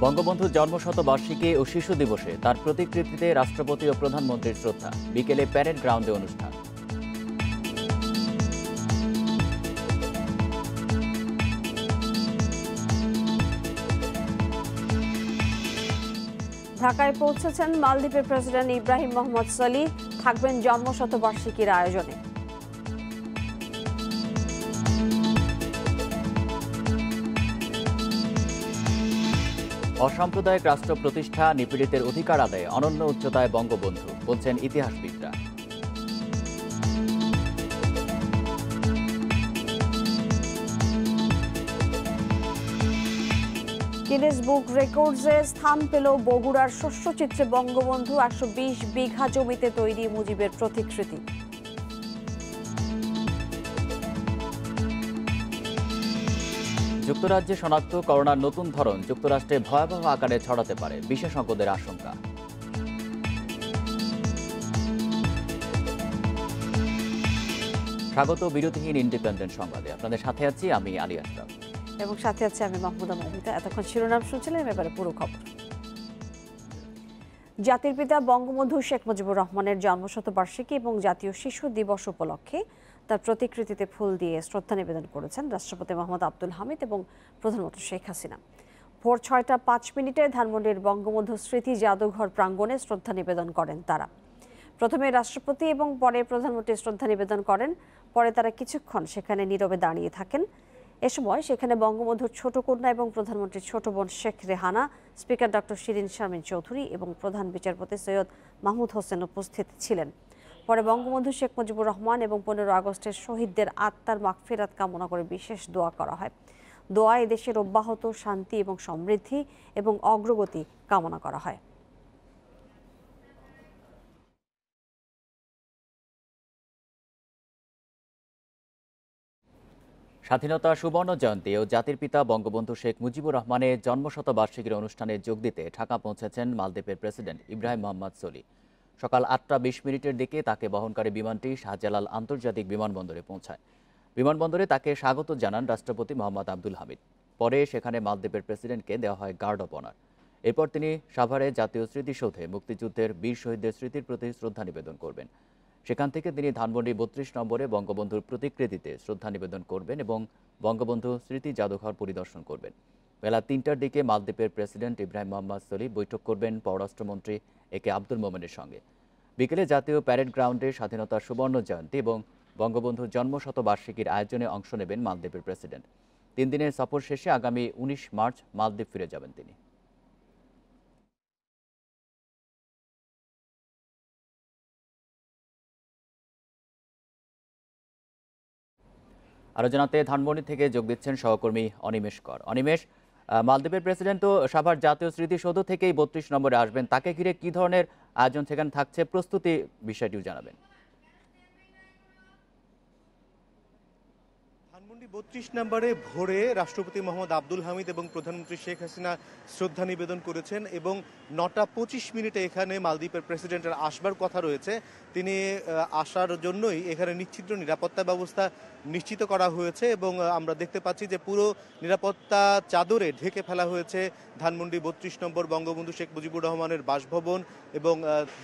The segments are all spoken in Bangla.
বঙ্গবন্ধুর জন্মশতবার্ষিকী ও শিশু দিবসে তার প্রতিকৃতিতে রাষ্ট্রপতি ও প্রধানমন্ত্রীর শ্রদ্ধা। বিকেলে প্যারেড গ্রাউন্ডে অনুষ্ঠান। ঢাকায় পৌঁছেছেন মালদ্বীপের প্রেসিডেন্ট ইব্রাহিম মোহাম্মদ সলিহ, থাকবেন জন্মশতবার্ষিকীর আয়োজনে। অসাম্প্রদায়িক রাষ্ট্র প্রতিষ্ঠা, নিপীড়িতের অধিকার আদায়ে অনন্য উচ্চতায় বঙ্গবন্ধু, বলছেন ইতিহাসবিদরা। গিনেস বুক রেকর্ডসে স্থান পেল বগুড়ার শস্যচিত্রে বঙ্গবন্ধু, 120 বিঘা জমিতে তৈরি মুজিবের প্রতিকৃতি। যুক্তরাজ্যে শনাক্ত করোনার নতুন ধরন যুক্তরাষ্ট্রে ভয়াবহ আকারে ছড়াতে পারে, বিশেষজ্ঞদের আশঙ্কা। স্বাগত বিরতিহীন ইন্ডিপেন্ডেন্ট সংবাদে। আপনাদের সাথে আছি আমি আলী আশরাফ এবং সাথে আছে আমি মাহমুদা মমিতা। এতক্ষণ শিরোনাম শুনছিলেন, এবারে পুরো খবর। জাতির পিতা বঙ্গবন্ধু শেখ মুজিবুর রহমানের জন্মশতবার্ষিকী এবং জাতীয় শিশু দিবস উপলক্ষে তার প্রতিকৃতিতে ফুল দিয়ে শ্রদ্ধা নিবেদন করেছেন রাষ্ট্রপতি মোহাম্মদ আব্দুল হামিদ এবং প্রধানমন্ত্রী শেখ হাসিনা। ভোর 6টা 5 মিনিটে ধানমন্ডির বঙ্গবন্ধু স্মৃতি জাদুঘর প্রাঙ্গণে শ্রদ্ধা নিবেদন করেন তারা। প্রথমে রাষ্ট্রপতি এবং পরে প্রধানমন্ত্রী শ্রদ্ধা নিবেদন করেন। পরে তারা কিছুক্ষণ সেখানে নীরবে দাঁড়িয়ে থাকেন। এ সময় সেখানে বঙ্গবন্ধুর ছোট কন্যা এবং প্রধানমন্ত্রীর ছোট বোন শেখ রেহানা, স্পিকার ডক্টর শিরিন শারমিন চৌধুরী এবং প্রধান বিচারপতি সৈয়দ মাহমুদ হোসেন উপস্থিত ছিলেন। পরে বঙ্গবন্ধু শেখ মুজিবুর রহমান এবং 15 আগস্টের শহীদদের আত্মার মাগফিরাত কামনা করে বিশেষ দোয়া করা হয়। দোয়ায় দেশের অব্যাহত শান্তি এবং সমৃদ্ধি এবং অগ্রগতি কামনা করা হয়। স্বাধীনতা সুবর্ণ জয়ন্তী ও জাতির পিতা বঙ্গবন্ধু শেখ মুজিবুর রহমানের জন্মশতবার্ষিকীর অনুষ্ঠানে যোগ দিতে ঢাকা পৌঁছেছেন মালদ্বীপের প্রেসিডেন্ট ইব্রাহিম মোহাম্মদ সলিহ। সকাল 8টা 20 মিনিটের দিকে তাকে বহনকারী বিমানটি শাহজালাল আন্তর্জাতিক বিমানবন্দরে পৌঁছায়। বিমানবন্দরে তাকে স্বাগত জানান রাষ্ট্রপতি মোহাম্মদ আব্দুল হামিদ। পরে সেখানে মালদ্বীপের প্রেসিডেন্টকে দেওয়া হয় গার্ড অব অনার। এরপর তিনি সাভারে জাতীয় স্মৃতিসৌধে মুক্তিযুদ্ধের বীর শহীদদের স্মৃতির প্রতি শ্রদ্ধা নিবেদন করবেন। সেখান থেকে তিনি ধানমন্ডি 32 নম্বরে বঙ্গবন্ধুর প্রতিকৃতিতে শ্রদ্ধা নিবেদন করবেন এবং বঙ্গবন্ধু স্মৃতি জাদুঘর পরিদর্শন করবেন। বেলা 3টার দিকে মালদ্বীপের প্রেসিডেন্ট ইব্রাহিম মোহাম্মদ সলিহ বৈঠক করবেন পররাষ্ট্রমন্ত্রী একে আব্দুল মোমেনের সঙ্গে। বিকেলে জাতীয় প্যারেড গ্রাউন্ডে স্বাধীনতার সুবর্ণ জয়ন্তী এবং বঙ্গবন্ধুর জন্মশতবার্ষিকীর আয়োজনে অংশ নেবেন মালদ্বীপের প্রেসিডেন্ট। 3 দিনের সফর শেষে আগামী 19 মার্চ মালদ্বীপ ফিরে যাবেন তিনি। আরো জানাতে ধানমন্ডি থেকে যোগ দিচ্ছেন সহকর্মী অনিমেষ কর। অনিমেষ, মালদ্বীপের প্রেসিডেন্ট তো সাভার জাতীয় স্মৃতিসৌধ থেকেই 32 নম্বরে আসবেন, তাকে ঘিরে কি ধরনের আয়োজন সেখানে থাকছে, প্রস্তুতি বিষয়টিও জানাবেন। ধানমন্ডি 32 নম্বরে ভোরে রাষ্ট্রপতি মোহাম্মদ আব্দুল হামিদ এবং প্রধানমন্ত্রী শেখ হাসিনা শ্রদ্ধা নিবেদন করেছেন এবং 9টা 25 মিনিটে এখানে মালদ্বীপের প্রেসিডেন্টের আসবার কথা রয়েছে। তিনি আসার জন্যই এখানে নিশ্চিদ্র নিরাপত্তা ব্যবস্থা নিশ্চিত করা হয়েছে এবং আমরা দেখতে পাচ্ছি যে পুরো নিরাপত্তা চাদরে ঢেকে ফেলা হয়েছে ধানমন্ডি 32 নম্বর বঙ্গবন্ধু শেখ মুজিবুর রহমানের বাসভবন এবং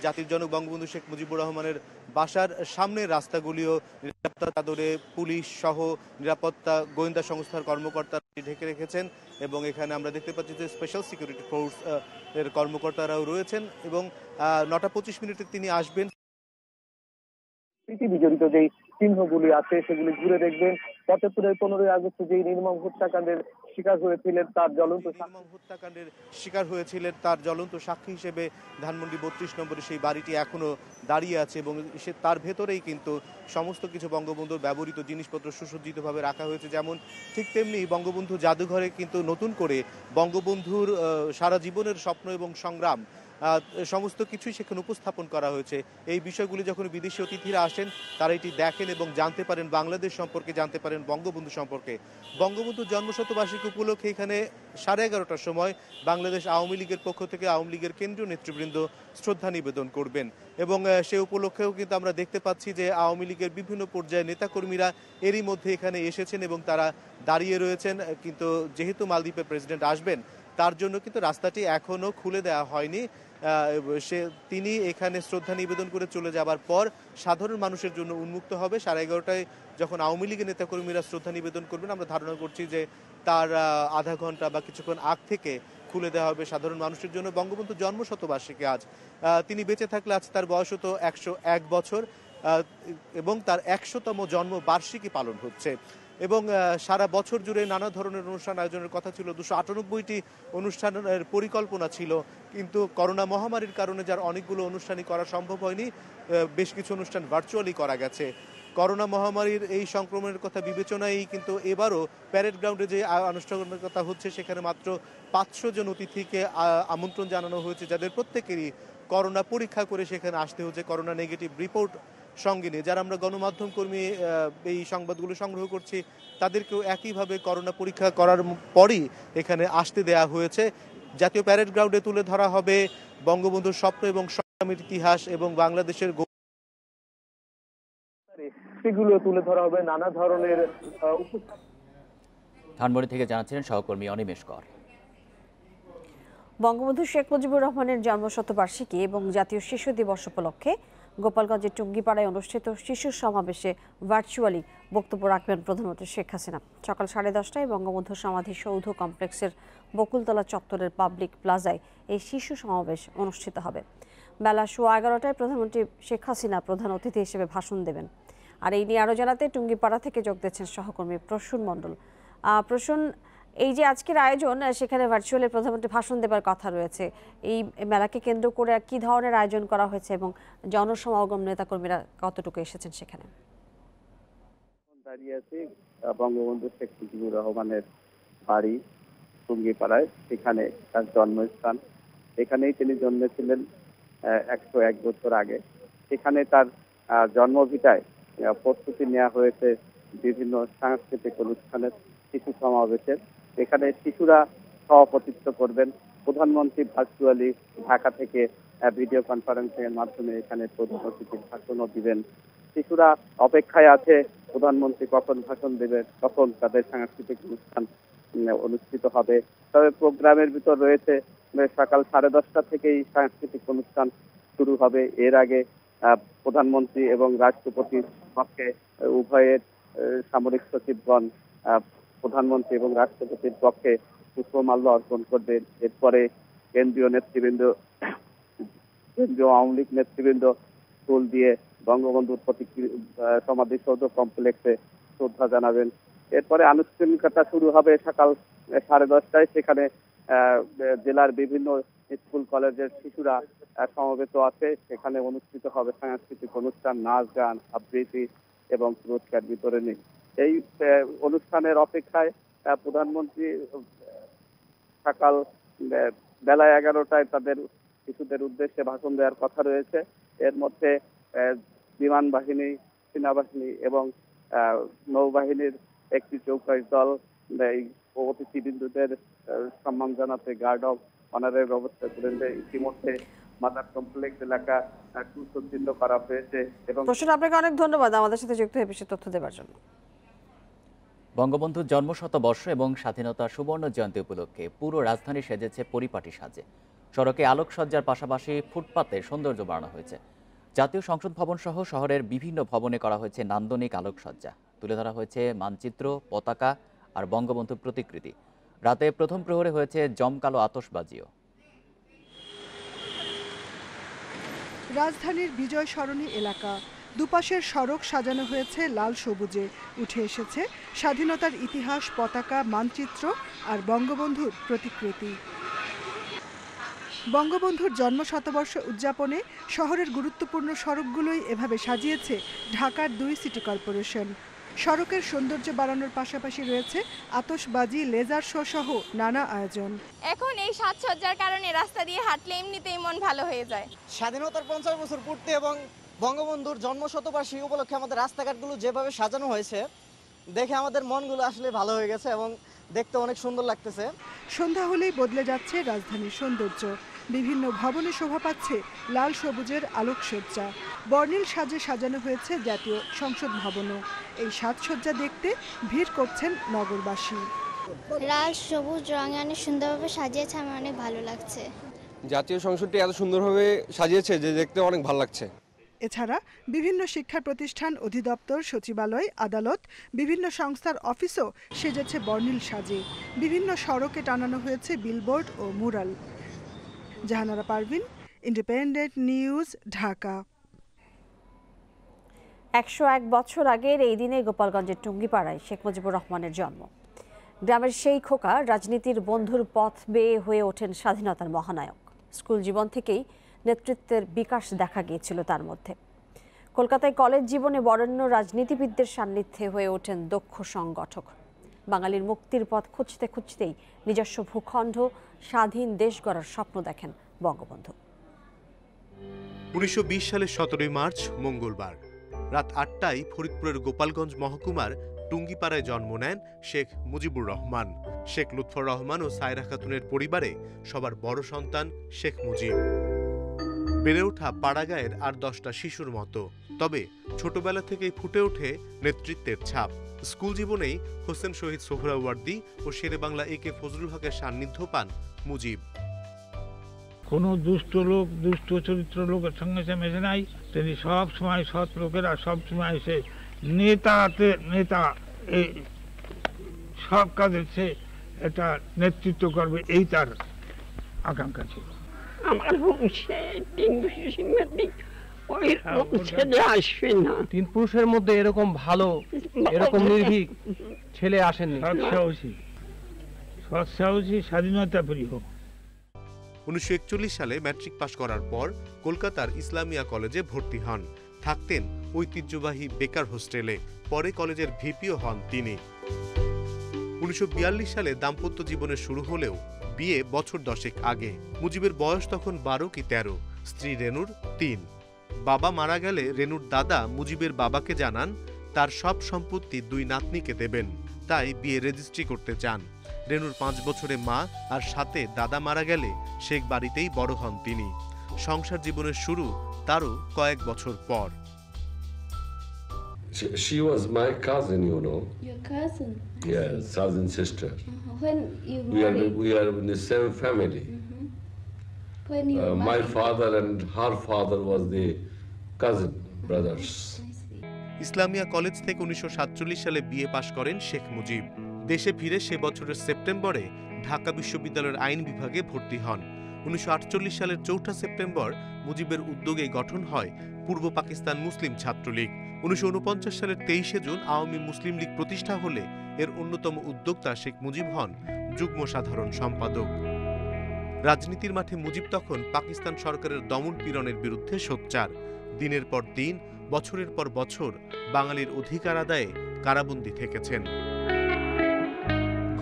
জাতির জনক বঙ্গবন্ধু শেখ মুজিবুর রহমানের বাসার সামনের রাস্তাগুলিও নিরাপত্তা চাদরে পুলিশ সহ নিরাপত্তা গোয়েন্দা সংস্থার কর্মকর্তারা ঢেকে রেখেছেন এবং এখানে আমরা দেখতে পাচ্ছি যে স্পেশাল সিকিউরিটি ফোর্স এর কর্মকর্তারাও রয়েছেন এবং 9টা 25 মিনিটে তিনি আসবেন। স্মৃতি বিজড়িত যেই চিহ্নগুলি আছে সেগুলি ঘুরে দেখবেন। 75-এর 15ই আগস্ট যে নির্মম হত্যাকাণ্ডের শিকার হয়েছিলেন তার জ্বলন্ত সাক্ষী হিসেবে ধানমন্ডি 32 নম্বরে সেই বাড়িটি এখনো দাঁড়িয়ে আছে এবং তার ভেতরেই কিন্তু সমস্ত কিছু বঙ্গবন্ধুর ব্যবহৃত জিনিসপত্র সুসজ্জিতভাবে রাখা হয়েছে। যেমন ঠিক তেমনি বঙ্গবন্ধু জাদুঘরে কিন্তু নতুন করে বঙ্গবন্ধুর সারা জীবনের স্বপ্ন এবং সংগ্রাম সমস্ত কিছুই সেখানে উপস্থাপন করা হয়েছে। এই বিষয়গুলি যখন বিদেশি অতিথিরা আসেন তারা এটি দেখেন এবং জানতে পারেন বাংলাদেশ সম্পর্কে, জানতে পারেন বঙ্গবন্ধু সম্পর্কে। বঙ্গবন্ধুর জন্মশতবার্ষিকী উপলক্ষে এখানে 11:30টার সময় বাংলাদেশ আওয়ামী লীগের পক্ষ থেকে আওয়ামী লীগের কেন্দ্রীয় নেতৃবৃন্দ শ্রদ্ধা নিবেদন করবেন। এবং সে উপলক্ষেও কিন্তু আমরা দেখতে পাচ্ছি যে আওয়ামী লীগের বিভিন্ন পর্যায়ে নেতাকর্মীরা এরই মধ্যে এখানে এসেছেন এবং তারা দাঁড়িয়ে রয়েছেন। কিন্তু যেহেতু মালদ্বীপের প্রেসিডেন্ট আসবেন তার জন্য কিন্তু রাস্তাটি এখনও খুলে দেওয়া হয়নি। তিনি এখানে শ্রদ্ধা নিবেদন করে চলে যাবার পর সাধারণ মানুষের জন্য উন্মুক্ত হবে। 11:30টায় যখন আওয়ামী লীগের নেতাকর্মীরা শ্রদ্ধা নিবেদন করবেন, আমরা ধারণা করছি যে তার আধা ঘন্টা বা কিছুক্ষণ আগ থেকে খুলে দেওয়া হবে সাধারণ মানুষের জন্য। বঙ্গবন্ধু জন্মশতবার্ষিকী আজ, তিনি বেঁচে থাকলে আজ তার বয়স হতো 101 বছর এবং তার 100তম জন্মবার্ষিকী পালন হচ্ছে। এবং সারা বছর জুড়ে নানা ধরনের অনুষ্ঠান আয়োজনের কথা ছিল, 298টি অনুষ্ঠানের পরিকল্পনা ছিল, কিন্তু করোনা মহামারীর কারণে যার অনেকগুলো অনুষ্ঠানই করা সম্ভব হয়নি, বেশ কিছু অনুষ্ঠান ভার্চুয়ালি করা গেছে। করোনা মহামারীর এই সংক্রমণের কথা বিবেচনায় কিন্তু এবারও প্যারেড গ্রাউন্ডে যে আনুষ্ঠানিকতা হচ্ছে সেখানে মাত্র 500 জন অতিথিকে আমন্ত্রণ জানানো হয়েছে, যাদের প্রত্যেকেরই করোনা পরীক্ষা করে সেখানে আসতে হচ্ছে, করোনা নেগেটিভ রিপোর্ট সঙ্গে নিয়ে। যারা আমরা গণমাধ্যম কর্মী এই সংবাদগুলো সংগ্রহ করছি তাদেরকেও একইভাবে করোনা পরীক্ষা করার পরই এখানে আসতে দেয়া হয়েছে। জাতীয় প্যারেড গ্রাউন্ডে তুলে ধরা হবে বঙ্গবন্ধুর স্বপ্ন এবং সংগ্রামের ইতিহাস এবং বাংলাদেশের সেগুলো তুলে ধরা হবে নানা ধরনের। ধানমন্ডি থেকে জানাচ্ছিলেন সহকর্মী অনিমেষ কর। বঙ্গবন্ধু শেখ মুজিবুর রহমানের জন্মশতবার্ষিকী এবং জাতীয় শিশু দিবস উপলক্ষে গোপালগঞ্জের টুঙ্গিপাড়ায় অনুষ্ঠিত শিশু সমাবেশে ভার্চুয়ালি বক্তব্য রাখবেন প্রধানমন্ত্রী শেখ হাসিনা। সকাল 10:30টায় বঙ্গবন্ধু সমাধি সৌধ কমপ্লেক্সের বকুলতলা চত্বরের পাবলিক প্লাজায় এই শিশু সমাবেশ অনুষ্ঠিত হবে। বেলা 11:15টায় প্রধানমন্ত্রী শেখ হাসিনা প্রধান অতিথি হিসেবে ভাষণ দেবেন। আর এই নিয়ে আরও জানাতে টুঙ্গিপাড়া থেকে যোগ দিচ্ছেন সহকর্মী প্রসূন মণ্ডল। প্রসূন, এই যে আজকের আয়োজন, সেখানে ভার্চুয়ালি প্রধানমন্ত্রী ভাষণ দেবার কথা রয়েছে, এই মেলাকে কেন্দ্র করে কি ধরনের আয়োজন করা হয়েছে এবং জনসমাগম নেতাকর্মীরা কতটুকু এসেছেন সেখানে? দাঁড়িয়ে আছি বঙ্গবন্ধু শেখ মুজিবুর রহমানের বাড়ি টুঙ্গিপাড়ায়, সেখানে তার জন্মস্থান। এখানেই তিনি জন্মেছিলেন 101 বছর আগে। সেখানে তার জন্মভিটায় প্রস্তুতি নেওয়া হয়েছে বিভিন্ন সাংস্কৃতিক অনুষ্ঠানের, শিশু সমাবেশের। এখানে শিশুরা সভাপতিত্ব করবেন। প্রধানমন্ত্রী ভার্চুয়ালি ঢাকা থেকে ভিডিও কনফারেন্সের মাধ্যমে এখানে প্রধান অতিথির ভাষণও দিবেন। শিশুরা অপেক্ষায় আছে প্রধানমন্ত্রী কখন ভাষণ দেবেন, কখন তাদের সাংস্কৃতিক অনুষ্ঠান অনুষ্ঠিত হবে। তবে প্রোগ্রামের ভিতর রয়েছে সকাল 10:30টা থেকেই সাংস্কৃতিক অনুষ্ঠান শুরু হবে। এর আগে প্রধানমন্ত্রী এবং রাষ্ট্রপতির পক্ষে উভয়ের সামরিক সচিবগণ প্রধানমন্ত্রী এবং রাষ্ট্রপতির পক্ষে পুষ্পমাল্য অর্পণ করবেন। এরপরে কেন্দ্রীয় আওয়ামী লীগ নেতৃবৃন্দ ফুল দিয়ে বঙ্গবন্ধুর সমাধিসৌধ কমপ্লেক্সে শ্রদ্ধা জানাবেন। এরপরে আনুষ্ঠানিকতা শুরু হবে সকাল 10:30টায়। সেখানে জেলার বিভিন্ন স্কুল কলেজের শিশুরা সমবেত আছে। সেখানে অনুষ্ঠিত হবে সাংস্কৃতিক অনুষ্ঠান, নাচ গান, আবৃত্তি এবং পুরস্কার বিতরণী। এই অনুষ্ঠানের অপেক্ষায় প্রধানমন্ত্রী সকাল বেলা 11টায় তাদের শিশুদের উদ্দেশ্যে ভাষণ দেওয়ার কথা রয়েছে। এর মধ্যে বিমান বাহিনী, সেনাবাহিনী এবং নৌবাহিনীর একটি চৌকস দল অতিথিবৃন্দদের সম্মান জানাতে গার্ড অফ অনারের ব্যবস্থা করেছে। ইতিমধ্যে মাদার কমপ্লেক্স এলাকা সুসজ্জিত করা হয়েছে। এবং আপনাকে অনেক ধন্যবাদ আমাদের সাথে যুক্ত হয়ে বেশি তথ্য দেওয়ার জন্য। বঙ্গবন্ধুর জন্মশতবর্ষ এবং স্বাধীনতা সুবর্ণ জয়ন্তী উপলক্ষে পুরো রাজধানী সেজেছে পরিপাটি সাজে। সড়কে আলোকসজ্জার পাশাপাশি ফুটপাতে সৌন্দর্য বাড়ানো হয়েছে। জাতীয় সংসদ ভবন সহ শহরের বিভিন্ন ভবনে করা হয়েছে নান্দনিক আলোকসজ্জা। তুলে ধরা হয়েছে মানচিত্র, পতাকা আর বঙ্গবন্ধুর প্রতিকৃতি। রাতে প্রথম প্রহরে হয়েছে জমকালো আতশবাজিও। রাজধানীর বিজয় সরণি এলাকা, দুপাশের সড়ক সাজানো হয়েছে লাল সবুজে। উঠে এসেছে স্বাধীনতার ইতিহাস, পতাকা, মানচিত্র আর বঙ্গবন্ধুর প্রতিকৃতি। বঙ্গবন্ধুর জন্ম শতবর্ষ উদযাপনে শহরের গুরুত্বপূর্ণ সড়কগুলোই এভাবে সাজিয়েছে ঢাকার 2 সিটি কর্পোরেশন। সড়কের সৌন্দর্য বাড়ানোর পাশাপাশি রয়েছে আতশবাজি, লেজার শো সহ নানা আয়োজন। এখন এই সাজসজ্জার কারণে রাস্তা দিয়ে হাঁটলে এমনিতেই মন ভালো হয়ে যায়। স্বাধীনতার 50 বছর পূর্তি এবং বঙ্গবন্ধুর জন্ম শতবার্ষিকী উপলক্ষে আমাদের রাস্তাঘাটগুলো যেভাবে সাজানো হয়েছে দেখে আমাদের মনগুলো আসলে ভালো হয়ে গেছে এবং দেখতে অনেক সুন্দর লাগতেছে। সন্ধ্যা হলেই বদলে যাচ্ছে রাজধানীর সৌন্দর্য। বিভিন্ন ভবনে শোভা পাচ্ছে লাল সবুজের আলোকসজ্জা। বর্ণিল সাজে সাজানো হয়েছে জাতীয় সংসদ ভবনও। এই সাজসজ্জা দেখতে ভিড় করছেন নগরবাসী। লাল সবুজ রঙে অনেক সুন্দরভাবে সাজিয়েছে, আমার অনেক ভালো লাগছে। জাতীয় সংসদটি এত সুন্দরভাবে সাজিয়েছে যে দেখতে অনেক ভালো লাগছে। এছাড়া বিভিন্ন শিক্ষা প্রতিষ্ঠান, অধিদপ্তর, সচিবালয়, আদালত, বিভিন্ন সংস্থার অফিসও সেজেছে বর্ণিল সাজে। বিভিন্ন সড়কে টানানো হয়েছে বিলবোর্ড ও mural. Jahanara Parvin, independent news, Dhaka. 101 বছর আগের এই দিনে গোপালগঞ্জের টুঙ্গিপাড়ায় শেখ মুজিবুর রহমানের জন্ম। গ্রামের সেই খোকা রাজনীতির বন্ধুর পথ বেয়ে হয়ে ওঠেন স্বাধীনতার মহানায়ক। স্কুল জীবন থেকেই নেতৃত্বের বিকাশ দেখা গিয়েছিল তার মধ্যে। কলকাতায় কলেজ জীবনে বরেণ্য রাজনীতিবিদদের সান্নিধ্যে হয়ে ওঠেন দক্ষ সংগঠক। বাঙালির মুক্তির পথ খুঁজতে খুঁজতেই নিজস্ব ভূখণ্ড, স্বাধীন দেশ গড়ার স্বপ্ন দেখেন বঙ্গবন্ধু। 1920 সালের 17 মার্চ মঙ্গলবার রাত 8টায় ফরিদপুরের গোপালগঞ্জ মহকুমার টুঙ্গিপাড়ায় জন্ম নেন শেখ মুজিবুর রহমান। শেখ লুৎফর রহমান ও সায়রা খাতুনের পরিবারে সবার বড় সন্তান শেখ মুজিব। বেড়ে ওঠা পাড়াগাঁয়ের আর 10টা শিশুর মতো, তবে ছোটবেলা থেকেই ফুটে ওঠে নেতৃত্বের ছাপ। স্কুল জীবনেই হোসেন শহীদ সোহরাওয়ার্দী ও শেরে বাংলা একে ফজলুল হকের সান্নিধ্য পান মুজিব। কোনো দুষ্ট লোক, দুষ্ট চরিত্র লোকের সঙ্গে সে মেশে নাই। তিনি সব সময় সৎ লোকেরা সব সময় সে নেতা এই সব কাজে সে এটা নেতৃত্ব করবে, এই তার আকাঙ্ক্ষা ছিল। আমার বংশে আসবে না। 3 পুরুষের মধ্যে এরকম ভালো, এরকম নির্ভীক ছেলে আসেননি। সৎসাহসী, স্বাধীনতা প্রিয়। 1941 সালে ম্যাট্রিক পাশ করার পর কলকাতার ইসলামিয়া কলেজে ভর্তি হন। থাকতেন ঐতিহ্যবাহী বেকার হোস্টেলে। পরে কলেজের ভিপিও হন তিনি। 1942 সালে দাম্পত্য জীবনের শুরু হলেও বিয়ে বছর 10 আগে। মুজিবের বয়স তখন 12 কি 13। স্ত্রী রেনুর 3। বাবা মারা গেলে রেনুর দাদা মুজিবের বাবাকে জানান তার সব সম্পত্তি 2 নাতনিকে দেবেন, তাই বিয়ে রেজিস্ট্রি করতে চান। রেনুর 5 বছরে মা আর সাথে দাদা মারা গেলে শেখ বাড়িতেই বড় হন তিনি। সংসার জীবনের শুরু তারও কয়েক বছর পর। She was my cousin, you know. Your cousin? Yes, cousin sister. When you married? We are in the same family. When you My married? father and her father was the cousin brothers. Islamia college থেকে 1947 সালে বিএ পাশ করেন শেখ মুজিব। দেশে ফিরে সে বছরের সেপ্টেম্বরে ঢাকা বিশ্ববিদ্যালয়ের আইন বিভাগে ভর্তি হন। 1948 সালের 4 সেপ্টেম্বর মুজিবের উদ্যোগে গঠন হয় পূর্ব পাকিস্তান মুসলিম ছাত্রলীগ। 1949 সালের 23 জুন আওয়ামী মুসলিম লীগ প্রতিষ্ঠা হলে এর অন্যতম উদ্যোক্তা শেখ মুজিব হন যুগ্ম সাধারণ সম্পাদক। রাজনীতির মাঠে মুজিব তখন পাকিস্তান সরকারের দমন পীড়নের বিরুদ্ধে সোচ্চার। দিনের পর দিন, বছরের পর বছর বাঙালির অধিকার আদায়ে কারাবন্দী থেকেছেন।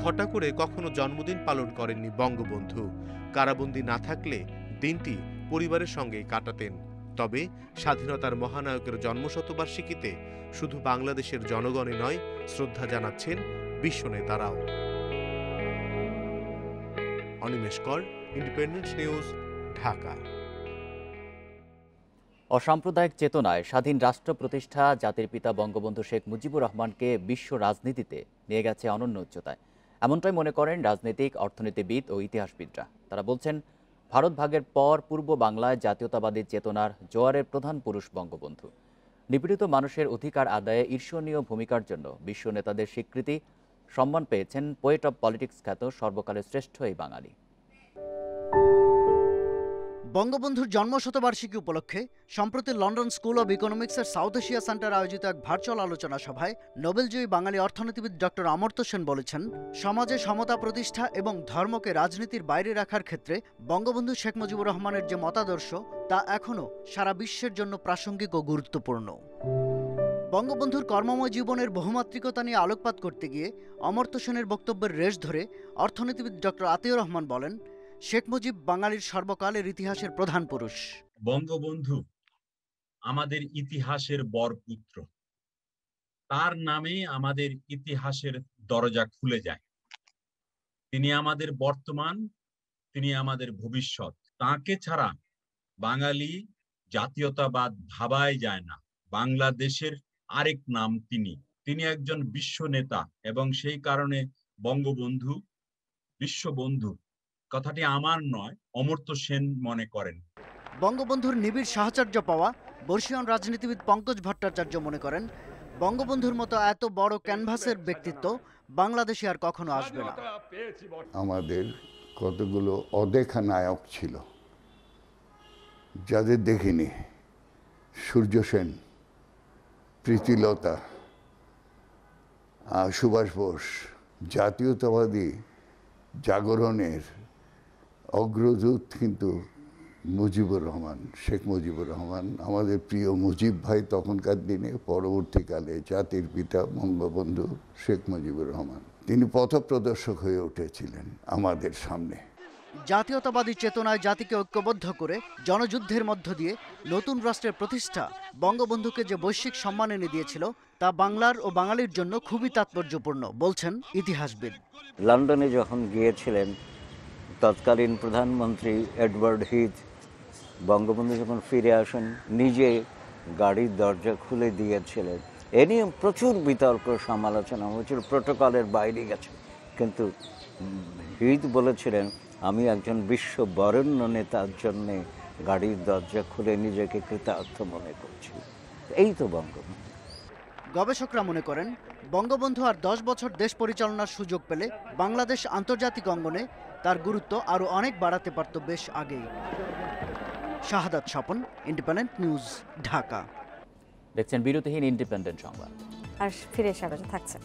ঘটা করে কখনো জন্মদিন পালন করেননি বঙ্গবন্ধু। কারাবন্দী না থাকলে দিনটি পরিবারের সঙ্গেই কাটাতেন। তবে স্বাধীনতার মহানায়কের জন্মশতবার্ষিকীতে শুধু বাংলাদেশের জনগণই নয়, শ্রদ্ধা জানাচ্ছেন বিশ্ব নেতারাও। অনিমেষ কর, ইন্ডিপেন্ডেন্ট নিউজ, ঢাকা। অসাম্প্রদায়িক চেতনায় স্বাধীন রাষ্ট্র প্রতিষ্ঠা জাতির পিতা বঙ্গবন্ধু শেখ মুজিবুর রহমানকে বিশ্ব রাজনীতিতে নিয়ে গেছে অনন্য উচ্চতায়। এমনটাই মনে করেন রাজনৈতিক, অর্থনীতিবিদ ও ইতিহাসবিদরা। তারা বলছেন, ভারত ভাগের পর পূর্ব বাংলায় জাতীয়তাবাদী চেতনার জোয়ারের প্রধান পুরুষ বঙ্গবন্ধু। নিপীড়িত মানুষের অধিকার আদায়ে ঈর্ষণীয় ভূমিকার জন্য বিশ্ব নেতাদের স্বীকৃতি, সম্মান পেয়েছেন পোয়েট অব পলিটিক্স খ্যাত সর্বকালের শ্রেষ্ঠ এই বাঙালি। বঙ্গবন্ধুর জন্মশতবার্ষিকী উপলক্ষে সম্প্রতি লন্ডন স্কুল অব ইকোনমিক্সের সাউথ এশিয়া সেন্টার আয়োজিত এক ভার্চুয়াল আলোচনা সভায় নোবেলজয়ী বাঙালি অর্থনীতিবিদ ডক্টর অমর্ত্য সেন বলেছেন, সমাজে সমতা প্রতিষ্ঠা এবং ধর্মকে রাজনীতির বাইরে রাখার ক্ষেত্রে বঙ্গবন্ধু শেখ মুজিবুর রহমানের যে মতাদর্শ তা এখনও সারা বিশ্বের জন্য প্রাসঙ্গিক ও গুরুত্বপূর্ণ। বঙ্গবন্ধুর কর্মময় জীবনের বহুমাত্রিকতা নিয়ে আলোকপাত করতে গিয়ে অমর্ত্য সেনের বক্তব্যের রেশ ধরে অর্থনীতিবিদ ডক্টর আতিউর রহমান বলেন, শেখ মুজিব বাঙালির সর্বকালের ইতিহাসের প্রধান পুরুষ। বঙ্গবন্ধু আমাদের ইতিহাসের বরপুত্র। তার নামে আমাদের ইতিহাসের দরজা খুলে যায়। তিনি আমাদের বর্তমান, তিনি আমাদের ভবিষ্যৎ। তাকে ছাড়া বাঙালি জাতীয়তাবাদ ভাবাই যায় না। বাংলাদেশের আরেক নাম তিনি একজন বিশ্ব নেতা এবং সেই কারণে বঙ্গবন্ধু বিশ্ববন্ধু কথাটি আমার নয়, অমর্ত্য সেন মনে করেন। বঙ্গবন্ধুর নিবিড় সাহচর্য পাওয়া বর্ষীয়ান রাজনীতিবিদ পঙ্কজ ভট্টাচার্য মনে করেন, বঙ্গবন্ধুর মতো এত বড় ক্যানভাসের ব্যক্তিত্ব বাংলাদেশে আর কখনো আসবে না। আমাদের কতগুলো অদেখা নায়ক ছিল যাদের দেখিনি, সূর্য সেন, প্রীতিলতা, সুভাষ বোস, জাতীয়তাবাদী জাগরণের অগ্রদূত কিন্তু মুজিবুর রহমান, শেখ মুজিবুর রহমান, আমাদের প্রিয় মুজিব ভাই তখনকার দিনে, পরবর্তীকালে জাতির পিতা বঙ্গবন্ধু শেখ মুজিবুর রহমান। তিনি পথপ্রদর্শক হয়ে উঠেছিলেন আমাদের সামনে। জাতীয়তাবাদী চেতনায় জাতিকে ঐক্যবদ্ধ করে জনযুদ্ধের মধ্য দিয়ে নতুন রাষ্ট্রের প্রতিষ্ঠা বঙ্গবন্ধুকে যে বৈশ্বিক সম্মান এনে দিয়েছিল তা বাংলার ও বাঙালির জন্য খুবই তাৎপর্যপূর্ণ বলছেন ইতিহাসবিদ। লন্ডনে যখন গিয়েছিলেন তৎকালীন প্রধানমন্ত্রী এডওয়ার্ড হিথ, বঙ্গবন্ধু যখন ফিরে আসেন নিজে গাড়ির দরজা খুলে দিয়েছিলেন। এ নিয়ে প্রচুর বিতর্ক সমালোচনা হয়েছিল, প্রোটোকলের বাইরে গেছে, কিন্তু হিথ বলেছিলেন আমি একজন বিশ্ব বরেণ্য নেতার জন্যে গাড়ির দরজা খুলে নিজেকে কৃতার্থ মনে করছি। এই তো বঙ্গবন্ধু। গবেষকরা মনে করেন বঙ্গবন্ধু আর 10 বছর দেশ পরিচালনার সুযোগ পেলে বাংলাদেশ আন্তর্জাতিক অঙ্গনে তার গুরুত্ব আরও অনেক বাড়াতে পারত বেশ আগেই। শাহাদাত স্বপন, ইন্ডিপেন্ডেন্ট নিউজ, ঢাকা। দেখছেন বিরতিহীন ইন্ডিপেন্ডেন্ট সংবাদ। আর ফিরে এসে থাকছে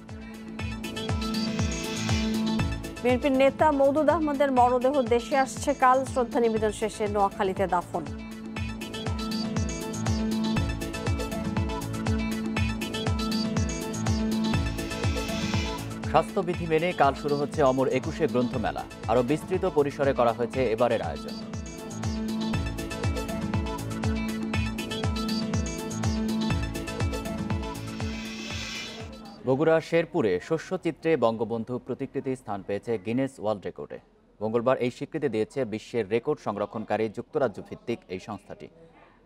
বিএনপির নেতা মওদুদ আহমদের মরদেহ দেশে আসছে কাল। শ্রদ্ধা নিবেদন শেষে নোয়াখালীতে দাফন। স্বাস্থ্যবিধি মেনে কাল শুরু হচ্ছে অমর 21শে গ্রন্থমেলা। আরো বিস্তৃত পরিসরে করা হয়েছে এবারের আয়োজন। বগুড়া শেরপুরে শস্যচিত্রে বঙ্গবন্ধু প্রতিকৃতি স্থান পেয়েছে গিনেস ওয়ার্ল্ড রেকর্ডে। মঙ্গলবার এই স্বীকৃতি দিয়েছে বিশ্বের রেকর্ড সংরক্ষণকারী যুক্তরাজ্য ভিত্তিক এই সংস্থাটি।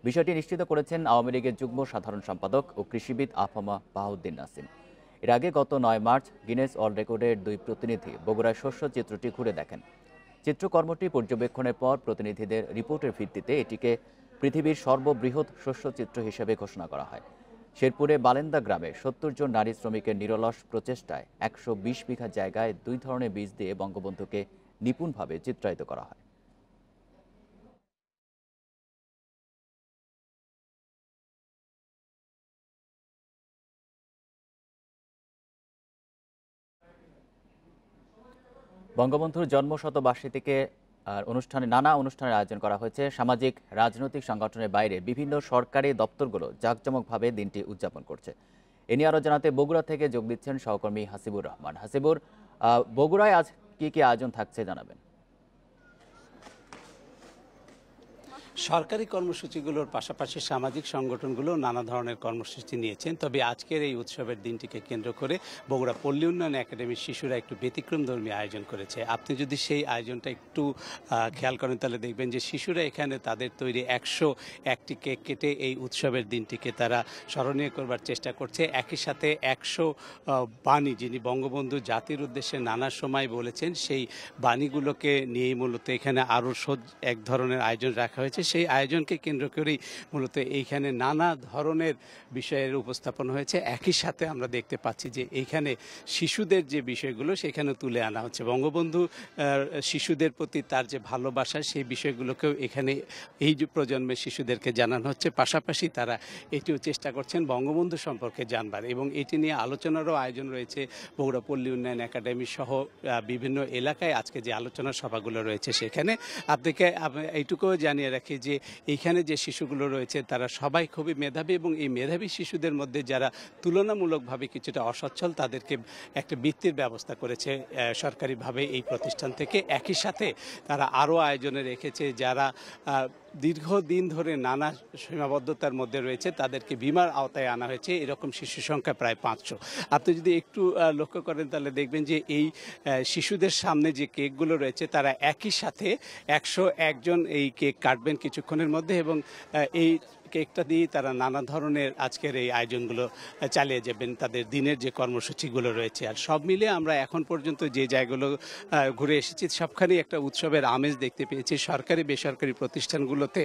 বিষয়টি নিশ্চিত করেছেন আওয়ামী লীগের যুগ্ম সাধারণ সম্পাদক ও কৃষিবিদ আফামা বাহাউদ্দিন নাসিম। এর আগে গত 9 মার্চ গিনেস ওয়ার্ল্ড রেকর্ডের 2 প্রতিনিধি বগুড়ায় শস্যচিত্রটি ঘুরে দেখেন। চিত্রকর্মটি পর্যবেক্ষণের পর প্রতিনিধিদের রিপোর্টের ভিত্তিতে এটিকে পৃথিবীর সর্ববৃহৎ শস্যচিত্র হিসেবে ঘোষণা করা হয়। শেরপুরে বালেন্দা গ্রামে 70 জন নারী শ্রমিকের নিরলস প্রচেষ্টায় 120 বিঘা জায়গায় 2 ধরনের বীজ দিয়ে বঙ্গবন্ধুকে নিপুণভাবে চিত্রায়িত করা হয়। বঙ্গবন্ধুর জন্মশতবার্ষিকীতে নানা অনুষ্ঠানের আয়োজন করা হয়েছে। সামাজিক রাজনৈতিক সংগঠনের বাইরে বিভিন্ন সরকারি দপ্তরগুলো জাঁকজমকভাবে দিনটি উদযাপন করছে। এ নিয়ে আরো জানাতে বগুড়া থেকে যোগ দিচ্ছেন সহকর্মী হাসিবুর রহমান। হাসিবুর, বগুড়ায় আজ কি কি আয়োজন থাকছে জানাবেন? সরকারি কর্মসূচিগুলোর পাশাপাশি সামাজিক সংগঠনগুলো নানা ধরনের কর্মসূচি নিয়েছেন। তবে আজকের এই উৎসবের দিনটিকে কেন্দ্র করে বগুড়া পল্লী উন্নয়ন একাডেমির শিশুরা একটু ব্যতিক্রমধর্মী আয়োজন করেছে। আপনি যদি সেই আয়োজনটা একটু খেয়াল করেন তাহলে দেখবেন যে শিশুরা এখানে তাদের তৈরি 101টি কেক কেটে এই উৎসবের দিনটিকে তারা স্মরণীয় করবার চেষ্টা করছে। একই সাথে 100 বাণী যিনি বঙ্গবন্ধু জাতির উদ্দেশ্যে নানা সময় বলেছেন সেই বাণীগুলোকে নিয়েই মূলত এখানে আরও এক ধরনের আয়োজন রাখা হয়েছে। সেই আয়োজনকে কেন্দ্র করেই মূলত এইখানে নানা ধরনের বিষয়ের উপস্থাপন হয়েছে। একই সাথে আমরা দেখতে পাচ্ছি যে এইখানে শিশুদের যে বিষয়গুলো সেখানে তুলে আনা হচ্ছে। বঙ্গবন্ধু শিশুদের প্রতি তার যে ভালোবাসা সেই বিষয়গুলোকেও এখানে এই যে প্রজন্মের শিশুদেরকে জানানো হচ্ছে। পাশাপাশি তারা এটিও চেষ্টা করছেন বঙ্গবন্ধু সম্পর্কে জানবার, এবং এটি নিয়ে আলোচনারও আয়োজন রয়েছে। বগুড়া পল্লী উন্নয়ন একাডেমি সহ বিভিন্ন এলাকায় আজকে যে আলোচনা সভাগুলো রয়েছে সেখানে আপনাকে এইটুকুও জানিয়ে রাখি যে এইখানে যে শিশুগুলো রয়েছে তারা সবাই খুবই মেধাবী, এবং এই মেধাবী শিশুদের মধ্যে যারা তুলনামূলকভাবে কিছুটা অসচ্ছল তাদেরকে একটা বৃত্তির ব্যবস্থা করেছে সরকারিভাবে এই প্রতিষ্ঠান থেকে। একই সাথে তারা আরও আয়োজনে রেখেছে যারা দীর্ঘদিন ধরে নানা সীমাবদ্ধতার মধ্যে রয়েছে, তাদেরকে বিমার আওতায় আনা হয়েছে। এরকম শিশু সংখ্যা প্রায় 500। আপনি যদি একটু লক্ষ্য করেন তাহলে দেখবেন যে এই শিশুদের সামনে যে কেকগুলো রয়েছে তারা একই সাথে 101 জন এই কেক কাটবেন কিছুক্ষণের মধ্যে, এবং এই কেকটা দিয়ে তারা নানা ধরনের আজকের এই আয়োজনগুলো চালিয়ে যাবেন, তাদের দিনের যে কর্মসূচিগুলো রয়েছে। আর সব মিলে আমরা এখন পর্যন্ত যে জায়গাগুলো ঘুরে এসেছি সবখানেই একটা উৎসবের আমেজ দেখতে পেয়েছি। সরকারি বেসরকারি প্রতিষ্ঠানগুলোতে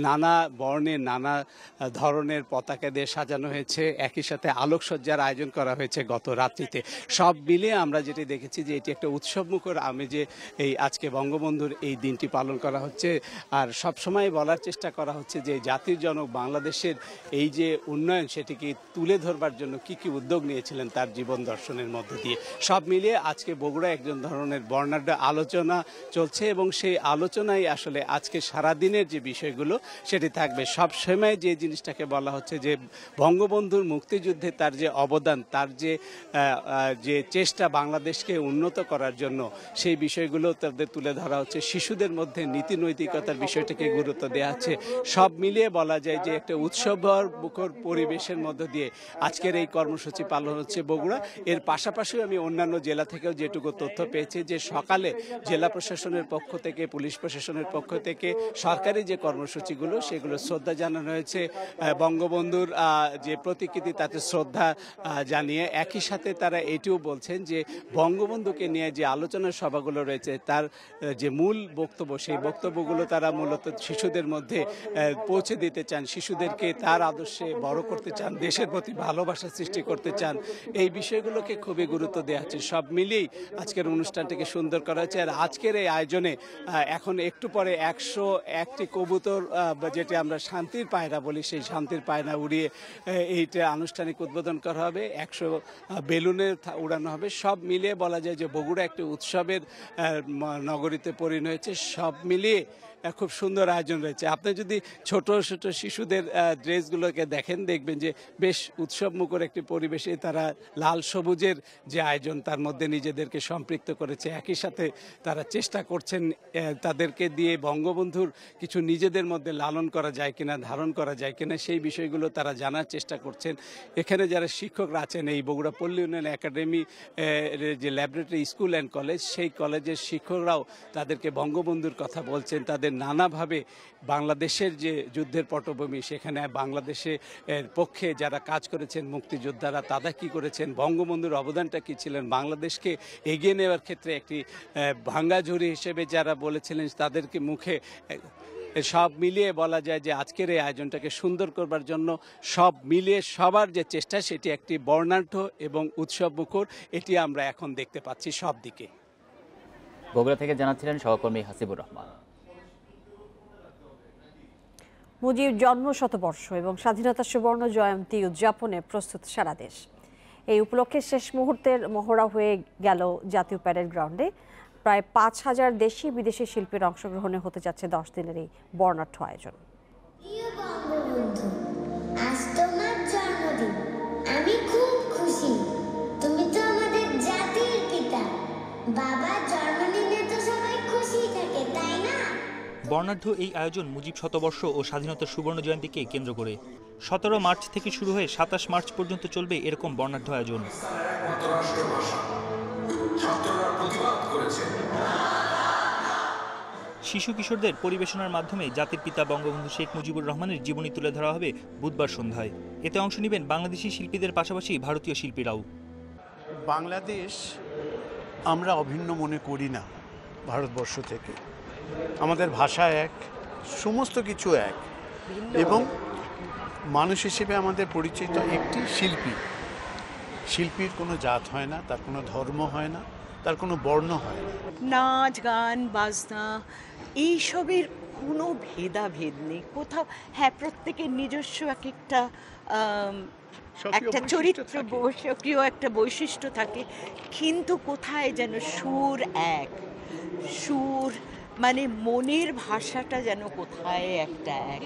নানা বর্ণের নানা ধরনের পতাকা দিয়ে সাজানো হয়েছে, একই সাথে আলোকসজ্জার আয়োজন করা হয়েছে গত রাত্রিতে। সব মিলিয়ে আমরা যেটি দেখেছি যে এটি একটা উৎসবমুখর আমেজে এই আজকে বঙ্গবন্ধুর এই দিনটি পালন করা হচ্ছে। আর সবসময় বলার চেষ্টা করা হচ্ছে যে জাতির জনক বাংলাদেশের এই যে উন্নয়ন সেটিকে তুলে ধরবার জন্য কি কি উদ্যোগ নিয়েছিলেন তার জীবন দর্শনের মধ্য দিয়ে। সব মিলিয়ে আজকে বগুড়া একজন ধরনের বর্ণাঢ্য আলোচনা চলছে, এবং সেই আলোচনায় আসলে আজকে সারাদিনের যে বিষয়গুলো সেটি থাকবে। সব সময় যে জিনিসটাকে বলা হচ্ছে যে বঙ্গবন্ধুর মুক্তিযুদ্ধে তার যে অবদান, তার যে চেষ্টা বাংলাদেশকে উন্নত করার জন্য, সেই বিষয়গুলো তাদের তুলে ধরা হচ্ছে। শিশুদের মধ্যে নীতি নৈতিকতার বিষয়টাকে গুরুত্ব দেওয়া হচ্ছে। সব মিলিয়ে বলা যায় যে একটা উৎসবমুখর পরিবেশের মধ্য দিয়ে আজকের এই কর্মসূচি পালন হচ্ছে বগুড়া। এর পাশাপাশি আমি অন্যান্য জেলা থেকেও যেটুকু তথ্য পেয়েছি যে সকালে জেলা প্রশাসনের পক্ষ থেকে, পুলিশ প্রশাসনের পক্ষ থেকে সরকারি যে কর্মসূচিগুলো সেগুলো শ্রদ্ধা জানানো হয়েছে। বঙ্গবন্ধুর যে প্রতিকৃতি তাতে শ্রদ্ধা জানিয়ে একই সাথে তারা এটিও বলছেন যে বঙ্গবন্ধুকে নিয়ে যে আলোচনা সভাগুলো রয়েছে তার যে মূল বক্তব্য, সেই বক্তব্যগুলো তারা মূলত শিশুদের মধ্যে পৌঁছে দিতে চান, শিশুদেরকে তার আদর্শে বড় করতে চান, দেশের প্রতি ভালোবাসা সৃষ্টি করতে চান। এই বিষয়গুলোকে খুবই গুরুত্ব দেওয়া হচ্ছে। সব মিলিয়েই আজকের অনুষ্ঠানটিকে সুন্দর করা হচ্ছে। আর আজকের এই আয়োজনে এখন একটু পরে 101টি কবুতর, যেটি আমরা শান্তির পায়রা বলি, সেই শান্তির পায়রা উড়িয়ে এইটা আনুষ্ঠানিক উদ্বোধন করা হবে, 100 বেলুনের উড়ানো হবে। সব মিলিয়ে বলা যায় যে বগুড়া একটি উৎসবের নগরীতে পরিণত হয়েছে। সব মিলিয়ে খুব সুন্দর আয়োজন রয়েছে। আপনি যদি ছোট ছোট শিশুদের ড্রেসগুলোকে দেখেন দেখবেন যে বেশ উৎসবমুখর একটি পরিবেশে তারা লাল সবুজের যে আয়োজন তার মধ্যে নিজেদেরকে সম্পৃক্ত করেছে। একই সাথে তারা চেষ্টা করছেন তাদেরকে দিয়ে বঙ্গবন্ধুর কিছু নিজেদের মধ্যে লালন করা যায় কিনা, ধারণ করা যায় কিনা, সেই বিষয়গুলো তারা জানার চেষ্টা করছেন। এখানে যারা শিক্ষকরা আছেন এই বগুড়া পল্লী উন্নয়ন একাডেমি যে ল্যাবরেটরি স্কুল অ্যান্ড কলেজ, সেই কলেজের শিক্ষকরাও তাদেরকে বঙ্গবন্ধুর কথা বলছেন। তাদের নানাভাবে বাংলাদেশের যে যুদ্ধের পটভূমি, সেখানে বাংলাদেশের পক্ষে যারা কাজ করেছেন মুক্তিযোদ্ধারা, তারা কি করেছেন, বঙ্গবন্ধুর অবদানটা কি ছিলেন, বাংলাদেশকে এগিয়ে নেওয়ার ক্ষেত্রে একটি ভাঙ্গাঝুরি হিসেবে যারা বলেছিলেন তাদেরকে মুখে সব মিলিয়ে বলা যায় যে আজকের এই আয়োজনটাকে সুন্দর করবার জন্য সব মিলিয়ে সবার যে চেষ্টা সেটি একটি বর্ণাঢ্য এবং উৎসবমুখর, এটি আমরা এখন দেখতে পাচ্ছি সব দিকে। বগুড়া থেকে জানাচ্ছিলেন সহকর্মী হাসিবুর রহমান। মুজিব জন্ম শতবর্ষ এবং স্বাধীনতা সুবর্ণ জয়ন্তী উদযাপনে প্রস্তুত সারা দেশ। এই উপলক্ষে শেষ মুহূর্তের মহড়া হয়ে গেল জাতীয় প্যারেড গ্রাউন্ডে। প্রায় 5000 দেশি বিদেশি শিল্পীর অংশগ্রহণে হতে যাচ্ছে 10 দিনের এই বর্ণাঢ্য আয়োজন। আজ তোমার জন্মদিন, আমি খুব খুশি। তুমি তো আমাদের জাতির পিতা। বাবার জন্মদিনে তো সবাই খুশি থাকে, তাই না? বর্ণাঢ্য এই আয়োজন মুজিব শতবর্ষ ও স্বাধীনতার সুবর্ণ জয়ন্তীকে কেন্দ্র করে 17 মার্চ থেকে শুরু হয়ে 27 মার্চ পর্যন্ত চলবে এরকম বর্ণাঢ্য আয়োজন। শিশু কিশোরদের পরিবেশনার মাধ্যমে জাতির পিতা বঙ্গবন্ধু শেখ মুজিবুর রহমানের জীবনী তুলে ধরা হবে বুধবার সন্ধ্যায়। এতে অংশ নেবেন বাংলাদেশি শিল্পীদের পাশাপাশি ভারতীয় শিল্পীরাও। বাংলাদেশ আমরা অভিন্ন মনে করি না ভারতবর্ষ থেকে। আমাদের ভাষা এক, সমস্ত কিছু এক, এবং মানুষ হিসেবে আমাদের পরিচিত একটি শিল্পী। শিল্পীর কোনো জাত হয় না, তার কোনো ধর্ম হয় না, তার কোনো বর্ণ হয় না। নাচ গান বাজনা এইসবের কোনো ভেদাভেদ নেই কোথাও। হ্যাঁ, প্রত্যেকের নিজস্ব একটা চরিত্র, সক্রিয় একটা বৈশিষ্ট্য থাকে, কিন্তু কোথায় যেন সুর এক, সুর মানে মনের ভাষাটা যেন কোথায় একটা এক।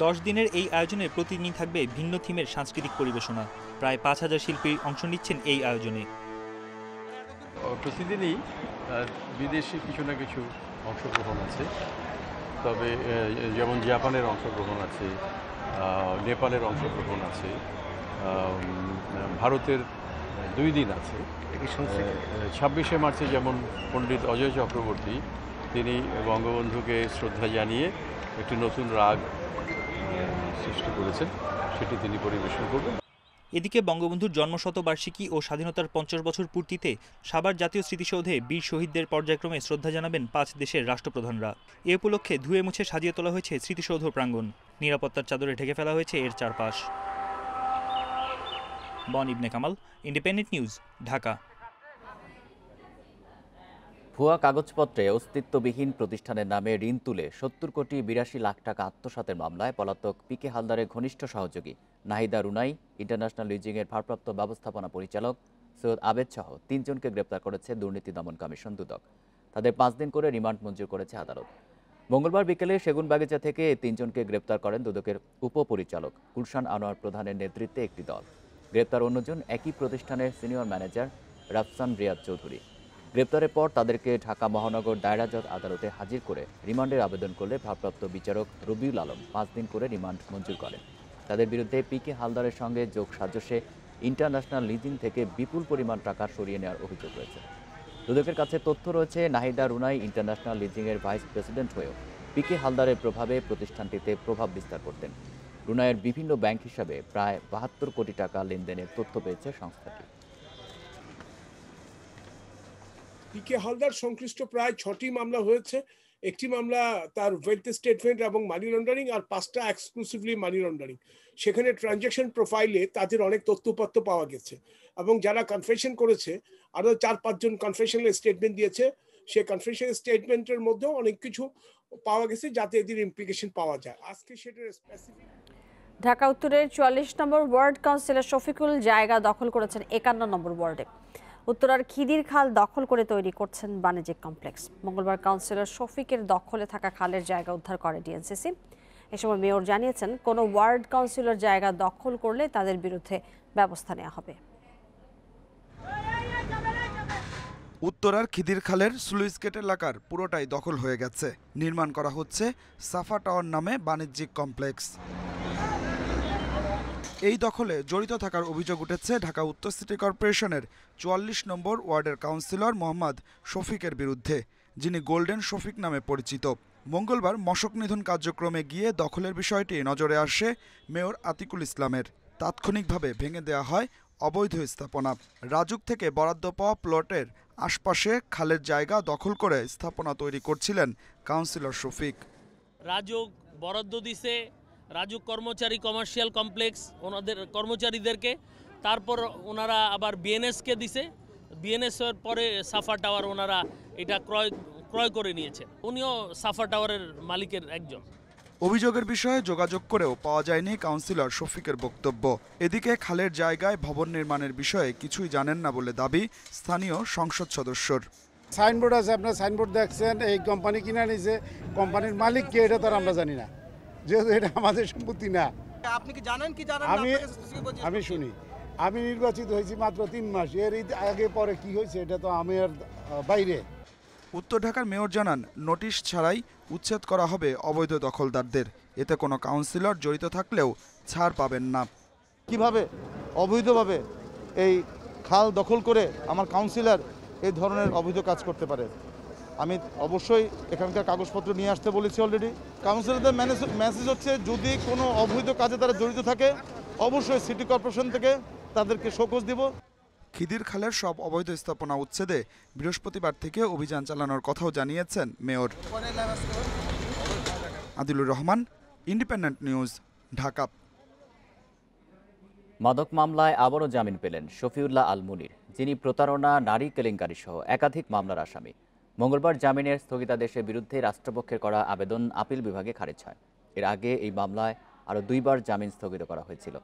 10 দিনের এই আয়োজনে প্রতিদিনই থাকবে ভিন্ন থিমের সাংস্কৃতিক পরিবেশনা। প্রায় 5000 শিল্পী অংশ নিচ্ছেন এই আয়োজনে। প্রতিদিনই বিদেশি কিছু না কিছু অংশগ্রহণ আছে। তবে যেমন জাপানের অংশগ্রহণ আছে, নেপালের অংশগ্রহণ আছে, ভারতের 2 দিন আছে। 26শে মার্চে যেমন পণ্ডিত অজয় চক্রবর্তী তিনি বঙ্গবন্ধুকে শ্রদ্ধা জানিয়ে একটি নতুন রাগ সৃষ্টি করেছেন, সেটি তিনি পরিবেশন করবেন। এদিকে বঙ্গবন্ধুর জন্মশতবার্ষিকী ও স্বাধীনতার 50 বছর পূর্তিতে সাভার জাতীয় স্মৃতিসৌধে বীর শহীদদের পর্যায়ক্রমে শ্রদ্ধা জানাবেন 5 দেশের রাষ্ট্রপ্রধানরা। এ উপলক্ষে ধুয়ে মুছে সাজিয়ে তোলা হয়েছে স্মৃতিসৌধ প্রাঙ্গণ। নিরাপত্তার চাদরে ঢেকে ফেলা হয়েছে এর চারপাশ। বন ইবনে কামাল, ইন্ডিপেন্ডেন্ট নিউজ, ঢাকা। ভুয়া কাগজপত্রে অস্তিত্ববিহীন প্রতিষ্ঠানের নামে ঋণ তুলে 70 কোটি 82 লাখ টাকা আত্মসাতের মামলায় পলাতক পিকে হালদারের ঘনিষ্ঠ সহযোগী নাহিদা রুনাই, ইন্টারন্যাশনাল লিজিংয়ের ভারপ্রাপ্ত ব্যবস্থাপনা পরিচালক সৈয়দ আবেদ সহ 3 জনকে গ্রেপ্তার করেছে দুর্নীতি দমন কমিশন দুদক। তাদের 5 দিন করে রিমান্ড মঞ্জুর করেছে আদালত। মঙ্গলবার বিকেলে সেগুনবাগিচা থেকে এই 3 জনকে গ্রেপ্তার করেন দুদকের উপপরিচালক গুলশান আনোয়ার প্রধানের নেতৃত্বে একটি দল। গ্রেপ্তার অন্যজন একই প্রতিষ্ঠানের সিনিয়র ম্যানেজার রাফসান রিয়াদ চৌধুরী। গ্রেপ্তারের পর তাদেরকে ঢাকা মহানগর দায়রা জজ আদালতে হাজির করে রিমান্ডের আবেদন করলে ভারপ্রাপ্ত বিচারক রবিউল আলম 5 দিন করে রিমান্ড মঞ্জুর করেন। তাদের বিরুদ্ধে পিকে হালদারের সঙ্গে যোগ সাজসে ইন্টারন্যাশনাল লিজিং থেকে বিপুল পরিমাণ টাকা সরিয়ে নেওয়ার অভিযোগ রয়েছে। দুদকের কাছে তথ্য রয়েছে, নাহিদা রুনাই ইন্টারন্যাশনাল লিজিংয়ের ভাইস প্রেসিডেন্ট হয়েও পিকে হালদারের প্রভাবে প্রতিষ্ঠানটিতে প্রভাব বিস্তার করতেন। রুনাইয়ের বিভিন্ন ব্যাংক হিসাবে প্রায় 72 কোটি টাকা লেনদেনের তথ্য পেয়েছে সংস্থাটি। পিকে হালদার সংশ্লিষ্ট প্রায় 6টি মামলা হয়েছে। একটি মামলা তার ওয়েলথ স্টেটমেন্ট এবং মানি লন্ডারিং, আর 5টা এক্সক্লুসিভলি মানি লন্ডারিং। সেখানে ট্রানজ্যাকশন প্রোফাইলে তাদের অনেক তথ্যপত্র পাওয়া গেছে এবং যারা কনফেশন করেছে আরও 4-5 জন কনফেশনাল স্টেটমেন্ট দিয়েছে। সেই কনফেশনাল স্টেটমেন্টের মধ্যেও অনেক কিছু পাওয়া গেছে যাতে এদের ইমপ্লিকেশন পাওয়া যায়। আজকে সেটার স্পেসিফিক ঢাকা উত্তরের 44 নম্বর ওয়ার্ড কাউন্সিলর শফিকুল জায়গা দখল করেছেন 51 নম্বর ওয়ার্ডে। উত্তরার খিদির খাল দখল করে তৈরি করছেন বাণিজ্যিক কমপ্লেক্স। মঙ্গলবার কাউন্সিলর শফিকের দখলে থাকা খালের জায়গা উদ্ধার করে ডিএনসিসি। এ সময় মেয়র জানিয়েছেন, কোনো ওয়ার্ড কাউন্সিলর জায়গা দখল করলে তাদের বিরুদ্ধে ব্যবস্থা নেওয়া হবে। উত্তরার খিদির খালের স্লুইস গেট এলাকার পুরোটাই দখল হয়ে গেছে। নির্মাণ করা হচ্ছে সাফা টাওয়ার নামে বাণিজ্যিক কমপ্লেক্স। এই দখলে জড়িত থাকার অভিযোগ উঠেছে ঢাকা উত্তর সিটি কর্পোরেশনের 44 নম্বর ওয়ার্ডের কাউন্সিলর মোহাম্মদ শফিকের বিরুদ্ধে, যিনি গোল্ডেন শফিক নামে পরিচিত। মঙ্গলবার মশক নিধন কার্যক্রমে গিয়ে দখলের বিষয়টি নজরে আসে মেয়র আতিকুল ইসলামের। তাৎক্ষণিকভাবে ভেঙে দেওয়া হয় অবৈধ স্থাপনা। রাজুক থেকে বরাদ্দ পাওয়া প্লটের আশপাশে খালের জায়গা দখল করে স্থাপনা তৈরি করছিলেন কাউন্সিলর শফিক। রাজুক বরাদ্দ দিছে, রাজুক কর্মচারী কমার্শিয়াল কমপ্লেক্স ওনাদের কর্মচারীদেরকে, তারপর ওনারা আবার বিএনএসকে দিছে। বিএনএস এর পরে সাফা টাওয়ার ওনারা এটা ক্রয় করে নিয়েছে। উনিও সাফা টাওয়ারের মালিকের একজন। অভিযোগের বিষয়ে যোগাযোগ করেও পাওয়া যায়নি কাউন্সিলর শফিকের বক্তব্য। এদিকে খালের জায়গায় ভবন নির্মাণের বিষয়ে কিছুই জানেন না বলে দাবি স্থানীয় সংসদ সদস্যর। সাইনবোর্ড আছে, আপনার সাইনবোর্ড দেখছেন, এই কোম্পানি কিনে নিয়েছে, কোম্পানির মালিক কে এটা তো আমরা জানি না, যেহেতু এটা আমাদের সম্পত্তি না। আপনি কি জানেন কি জানেন? আমি শুনি, আমি নির্বাচিত হয়েছি মাত্র 3 মাস, এর আগে পরে কি হয়েছে এটা তো আমি আর বাইরে। উত্তর ঢাকার মেয়র জানান, নোটিশ ছাড়াই উচ্ছেদ করা হবে অবৈধ দখলদারদের। এতে কোনো কাউন্সিলর জড়িত থাকলেও ছাড় পাবেন না। কিভাবে অবৈধভাবে এই খাল দখল করে আমার কাউন্সিলর এই ধরনের অবৈধ কাজ করতে পারে? আমি অবশ্যই এখানকার কাগজপত্র নিয়ে আসতে বলেছি অলরেডি। কাউন্সিলরদের মেসেজ হচ্ছে, যদি কোনো অবৈধ কাজে তারা জড়িত থাকে অবশ্যই সিটি কর্পোরেশন থেকে তাদেরকে শোকজ দিব। খিদির খালের সব অবৈধ স্থাপনা উচ্ছেদে বৃহস্পতিবার থেকে অভিযান চালানোর কথাও জানিয়েছেন mayor. Adilur Rahman, independent news, Dhaka. মাদক মামলায় আবারও জামিন পেলেন শফিউল্লাহ আল মুনির, যিনি প্রতারণা, নারী কেলেঙ্কারি সহ একাধিক মামলার আসামি। মঙ্গলবার জামিনের স্থগিতাদেশের বিরুদ্ধে রাষ্ট্রপক্ষের করা আবেদন আপিল বিভাগে খারিজ হয়। এর আগে এই মামলায় আরও 2 বার জামিন স্থগিত করা হয়েছিল।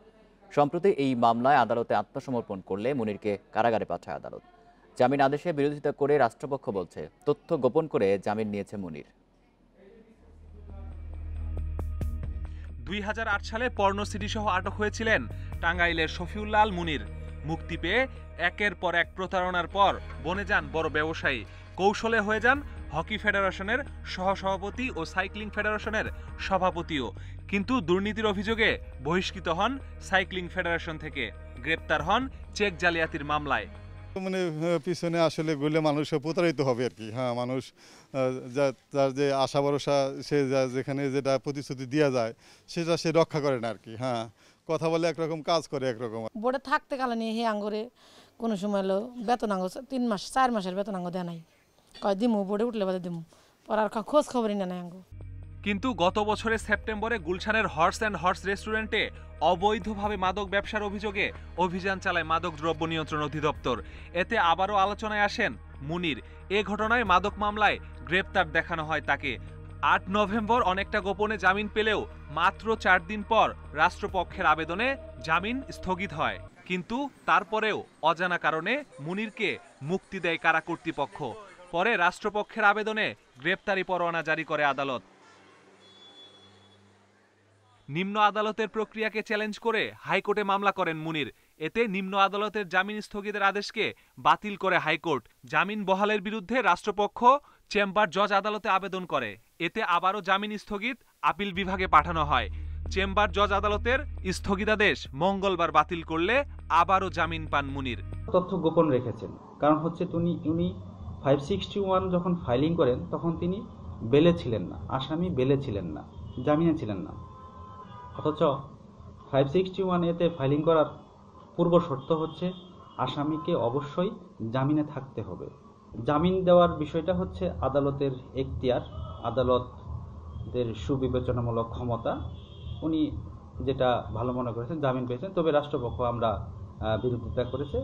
সম্প্রতি এই মামলায় আদালতে আত্মসমর্পণ করলে মুনিরকে কারাগারে পাঠায় আদালত। জামিন আদেশে বিরোধিতা করে রাষ্ট্রপক্ষ বলছে, তথ্য গোপন করে জামিন নিয়েছে মুনির। 2008 সালে পর্ণ সিডি সহ আটক হয়েছিলেন টাঙ্গাইলের শফিউল্লাহ আল মুনির। মুক্তি পেয়ে একের পর এক প্রতারণার পর বনে যান বড় ব্যবসায়ী, কৌশলে হয়ে যান হকি ফেডারেশনের সহসভাপতি ও সাইক্লিং ফেডারেশনের সভাপতিও। কিন্তু দুর্নীতির অভিযোগে বহিষ্কৃত হন সাইক্লিং ফেডারেশন থেকে। গ্রেপ্তার হন চেক জালিয়াতির মামলায়। মানে পিছনে আসলে গেলে মানুষ প্রতারিত হবে আর কি। হ্যাঁ, মানুষ যার যে আশা ভরসা, সে যেখানে যেটা প্রতিশ্রুতি দেওয়া যায় সেটা সে রক্ষা করে না আর কি। হ্যাঁ, কথা বলে একরকম, কাজ করে একরকম। বোর্ডে থাকতে কালে নিয়ে হে আঙ্গরে কোনো সময় হলো বেতন আঙ্গ 3 মাস 4 মাসের বেতন আঙ্গ দেয় নাই, কয় দিমু বোর্ডে উঠলে বাদে দিমু, পর আর খোঁজ খবরই না আঙ্গ। কিন্তু গত বছরের সেপ্টেম্বরে গুলশানের হর্স অ্যান্ড হর্স রেস্টুরেন্টে অবৈধভাবে মাদক ব্যবসার অভিযোগে অভিযান চালায় মাদক দ্রব্য নিয়ন্ত্রণ অধিদপ্তর। এতে আবারও আলোচনায় আসেন মুনির। এ ঘটনায় মাদক মামলায় গ্রেপ্তার দেখানো হয় তাকে। 8 নভেম্বর অনেকটা গোপনে জামিন পেলেও মাত্র 4 দিন পর রাষ্ট্রপক্ষের আবেদনে জামিন স্থগিত হয়। কিন্তু তারপরেও অজানা কারণে মুনিরকে মুক্তি দেয় কারা কর্তৃপক্ষ। পরে রাষ্ট্রপক্ষের আবেদনে গ্রেপ্তারি পরোয়ানা জারি করে আদালত। নিম্ন আদালতের প্রক্রিয়াকে চ্যালেঞ্জ করে হাইকোর্টে মামলা করেন মুনির। এতে নিম্ন আদালতের জামিন স্থগিতের আদেশকে বাতিল করে হাইকোর্ট। জামিন বহালের বিরুদ্ধে রাষ্ট্রপক্ষ চেম্বার জজ আদালতে আবেদন করে। এতে আবারও জামিন স্থগিত আপিল বিভাগে পাঠানো হয়। চেম্বার জজ আদালতের স্থগিতাদেশ মঙ্গলবার বাতিল করলে আবারও জামিন পান মুনির। তথ্য গোপন রেখেছেন, কারণ হচ্ছে উনি 561 যখন ফাইলিং করেন তখন তিনি বেলে ছিলেন না, আসামি বেলে ছিলেন না, জামিনে ছিলেন না। অথচ 561 এতে ফাইলিং করার পূর্ব শর্ত হচ্ছে আসামিকে অবশ্যই জামিনে থাকতে হবে। জামিন দেওয়ার বিষয়টা হচ্ছে আদালতের এখতিয়ার, আদালতের সুবিবেচনামূলক ক্ষমতা। উনি যেটা ভালো মনে করেছেন জামিন পেয়েছেন, তবে রাষ্ট্রপক্ষ আমরা বিরোধিতা করেছে।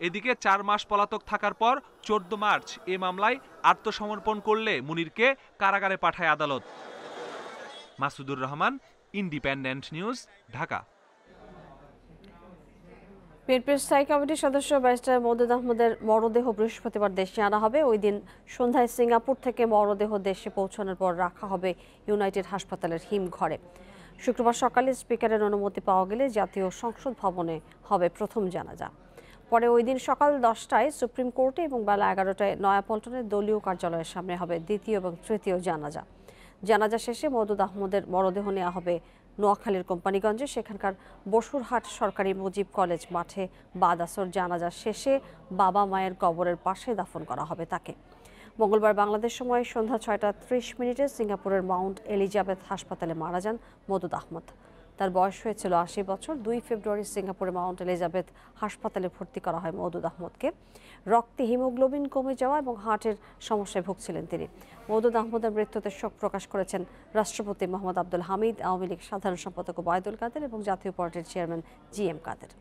এদিকে 4 মাস পলাতক থাকার পর 14 মার্চ এ মামলায় আত্মসমর্পণ করলে মুনিরকে কারাগারে পাঠায় আদালত। Masudur Rahman, independent news, Dhaka. বিএনপির স্থায়ী কমিটির সদস্য ব্যারিস্টার মওদুদ আহমদের মরদেহ বৃহস্পতিবার দেশে আনা হবে। ওই দিন সন্ধ্যায় সিঙ্গাপুর থেকে মরদেহ দেশে পৌঁছানোর পর রাখা হবে ইউনাইটেড হাসপাতালের হিমঘরে। শুক্রবার সকালে স্পিকারের অনুমতি পাওয়া গেলে জাতীয় সংসদ ভবনে হবে প্রথম জানাজা। পরে ওই দিন সকাল 10টায় সুপ্রিম কোর্টে এবং বেলা 11টায় নয়াপল্টনের দলীয় কার্যালয়ের সামনে হবে দ্বিতীয় এবং তৃতীয় জানাজা। জানাজা শেষে মওদুদ আহমদের মরদেহ নেওয়া হবে নোয়াখালীর কোম্পানিগঞ্জে। সেখানকার বসুরহাট সরকারি মুজিব কলেজ মাঠে বাদ আসর জানাজা শেষে বাবা মায়ের কবরের পাশে দাফন করা হবে তাকে। মঙ্গলবার বাংলাদেশ সময় সন্ধ্যা 6:30 সিঙ্গাপুরের মাউন্ট এলিজাবেথ হাসপাতালে মারা যান মওদুদ আহমদ। তার বয়স হয়েছিল 80 বছর। 2 ফেব্রুয়ারি সিঙ্গাপুরের মাউন্ট এলিজাবেথ হাসপাতালে ভর্তি করা হয় মওদুদ আহমদকে। রক্তে হিমোগ্লোবিন কমে যাওয়া এবং হার্টের সমস্যায় ভুগছিলেন তিনি। মওদুদ আহমদের মৃত্যুতে শোক প্রকাশ করেছেন রাষ্ট্রপতি মোহাম্মদ আব্দুল হামিদ, আওয়ামী লীগ সাধারণ সম্পাদক ওবায়দুল কাদের এবং জাতীয় পার্টির চেয়ারম্যান GM কাদের।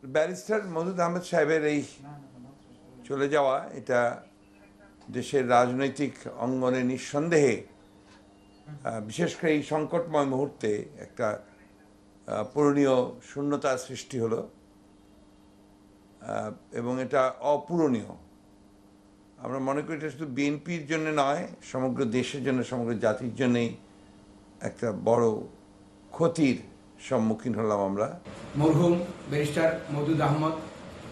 ব্যারিস্টার মওদুদ আহমদ সাহেবের এই চলে যাওয়া, এটা দেশের রাজনৈতিক অঙ্গনে নিঃসন্দেহে, বিশেষ করে এই সংকটময় মুহূর্তে একটা পূরণীয় শূন্যতার সৃষ্টি হলো এবং এটা অপূরণীয়। আমরা মনে করি এটা শুধু বিএনপির জন্য নয়, সমগ্র দেশের জন্য, সমগ্র জাতির জন্যই একটা বড় ক্ষতির সম্মুখীন হলাম আমরা। মরহুম ব্যারিস্টার মওদুদ আহমদ